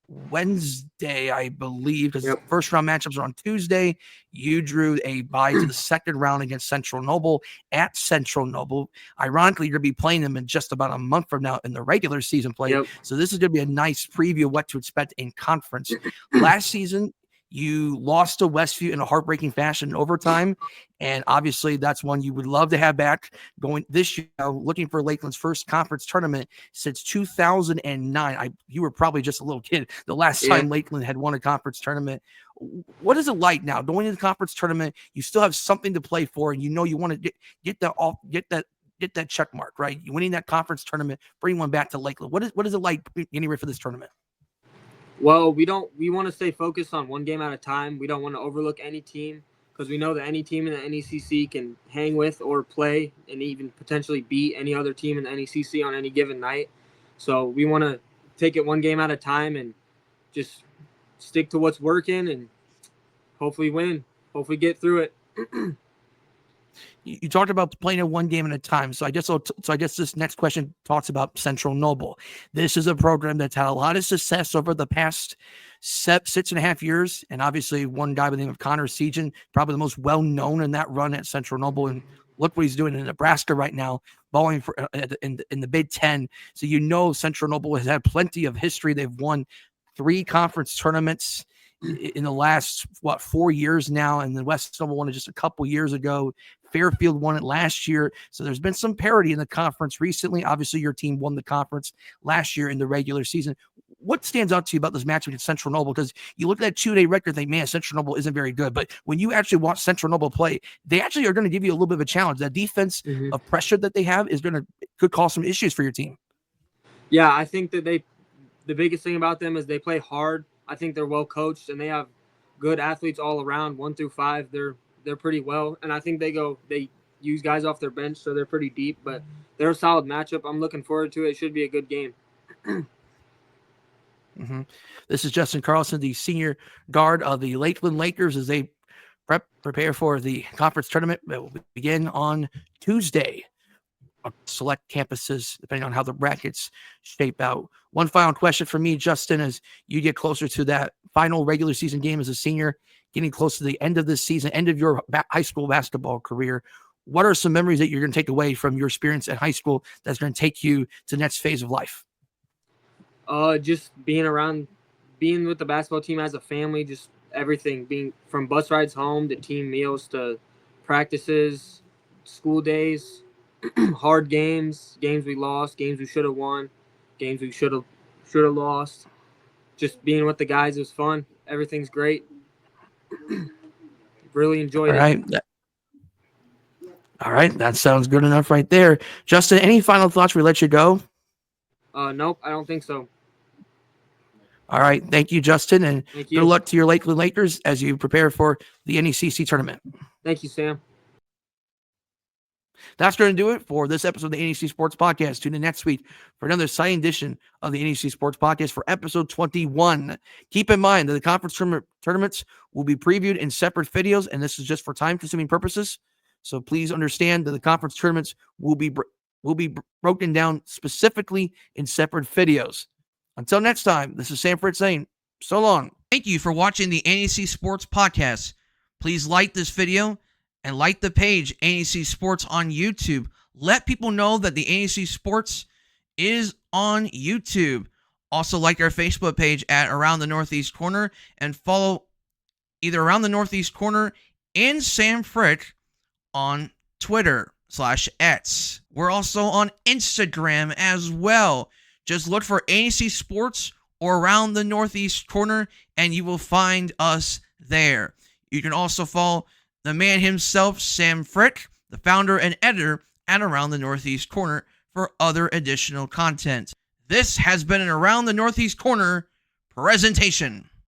Wednesday, I believe, because the first round matchups are on Tuesday. You drew a bye to the second round against Central Noble at Central Noble. Ironically, you're going to be playing them in just about a month from now in the regular season play. So this is going to be a nice preview of what to expect in conference. Last season, you lost to Westview in a heartbreaking fashion in overtime, and obviously that's one you would love to have back going this year. Looking for Lakeland's first conference tournament since 2009. You were probably just a little kid the last time Lakeland had won a conference tournament. What is it like now going into the conference tournament? You still have something to play for, and you know you want to get that check mark, right? You winning that conference tournament, bring one back to Lakeland. What is it like getting ready for this tournament? Well, we want to stay focused on one game at a time. We don't want to overlook any team because we know that any team in the NECC can hang with or play and even potentially beat any other team in the NECC on any given night. So we want to take it one game at a time and just stick to what's working and hopefully win, hopefully get through it. You talked about playing it one game at a time. So I guess this next question talks about Central Noble. This is a program that's had a lot of success over the past 6.5 years. And obviously one guy by the name of Connor Segan, probably the most well-known in that run at Central Noble. And look what he's doing in Nebraska right now, balling for in the Big Ten. So Central Noble has had plenty of history. They've won 3 conference tournaments in the last 4 years now, and the West Snowball won it just a couple years ago. Fairfield won it last year, so there's been some parity in the conference recently. Obviously, your team won the conference last year in the regular season. What stands out to you about this match against Central Noble? Because you look at that 2-day record and think, man, Central Noble isn't very good. But when you actually watch Central Noble play, they actually are going to give you a little bit of a challenge. That defense of pressure that they have could cause some issues for your team. Yeah, I think that the biggest thing about them is they play hard. I think they're well coached and they have good athletes all around 1 through 5. They're pretty well, and I think they use guys off their bench, so they're pretty deep. But they're a solid matchup. I'm looking forward to it. It should be a good game. This is Justin Carlson, the senior guard of the Lakeland Lakers, as they prepare for the conference tournament that will begin on Tuesday. Select campuses, depending on how the brackets shape out. One final question for me, Justin, as you get closer to that final regular season game as a senior, getting close to the end of this season, end of your high school basketball career. What are some memories that you're going to take away from your experience at high school that's going to take you to the next phase of life? Just being with the basketball team as a family, just everything, being from bus rides home to team meals to practices, school days, hard games we lost, games we should have won, games we should have lost. Just being with the guys was fun. Everything's great. Really enjoyed it. All right, that sounds good enough right there. Justin, any final thoughts before we let you go? Nope, I don't think so. All right, thank you, Justin, and Thank you. good luck to your Lakeland Lakers as you prepare for the NECC tournament. Thank you, Sam. That's going to do it for this episode of the NEC Sports Podcast. Tune in next week for another exciting edition of the NEC Sports Podcast for episode 21. Keep in mind that the conference tournaments will be previewed in separate videos, and this is just for time-consuming purposes. So please understand that the conference tournaments will be broken down specifically in separate videos. Until next time, this is Sam Fritz saying so long. Thank you for watching the NEC Sports Podcast. Please like this video and like the page NEC Sports on YouTube. Let people know that the NEC Sports is on YouTube. Also like our Facebook page at Around the Northeast Corner and follow either Around the Northeast Corner and Sam Frick on Twitter/X. We're also on Instagram as well. Just look for NEC Sports or Around the Northeast Corner and you will find us there. You can also follow the man himself, Sam Frick, the founder and editor at Around the Northeast Corner, for other additional content. This has been an Around the Northeast Corner presentation.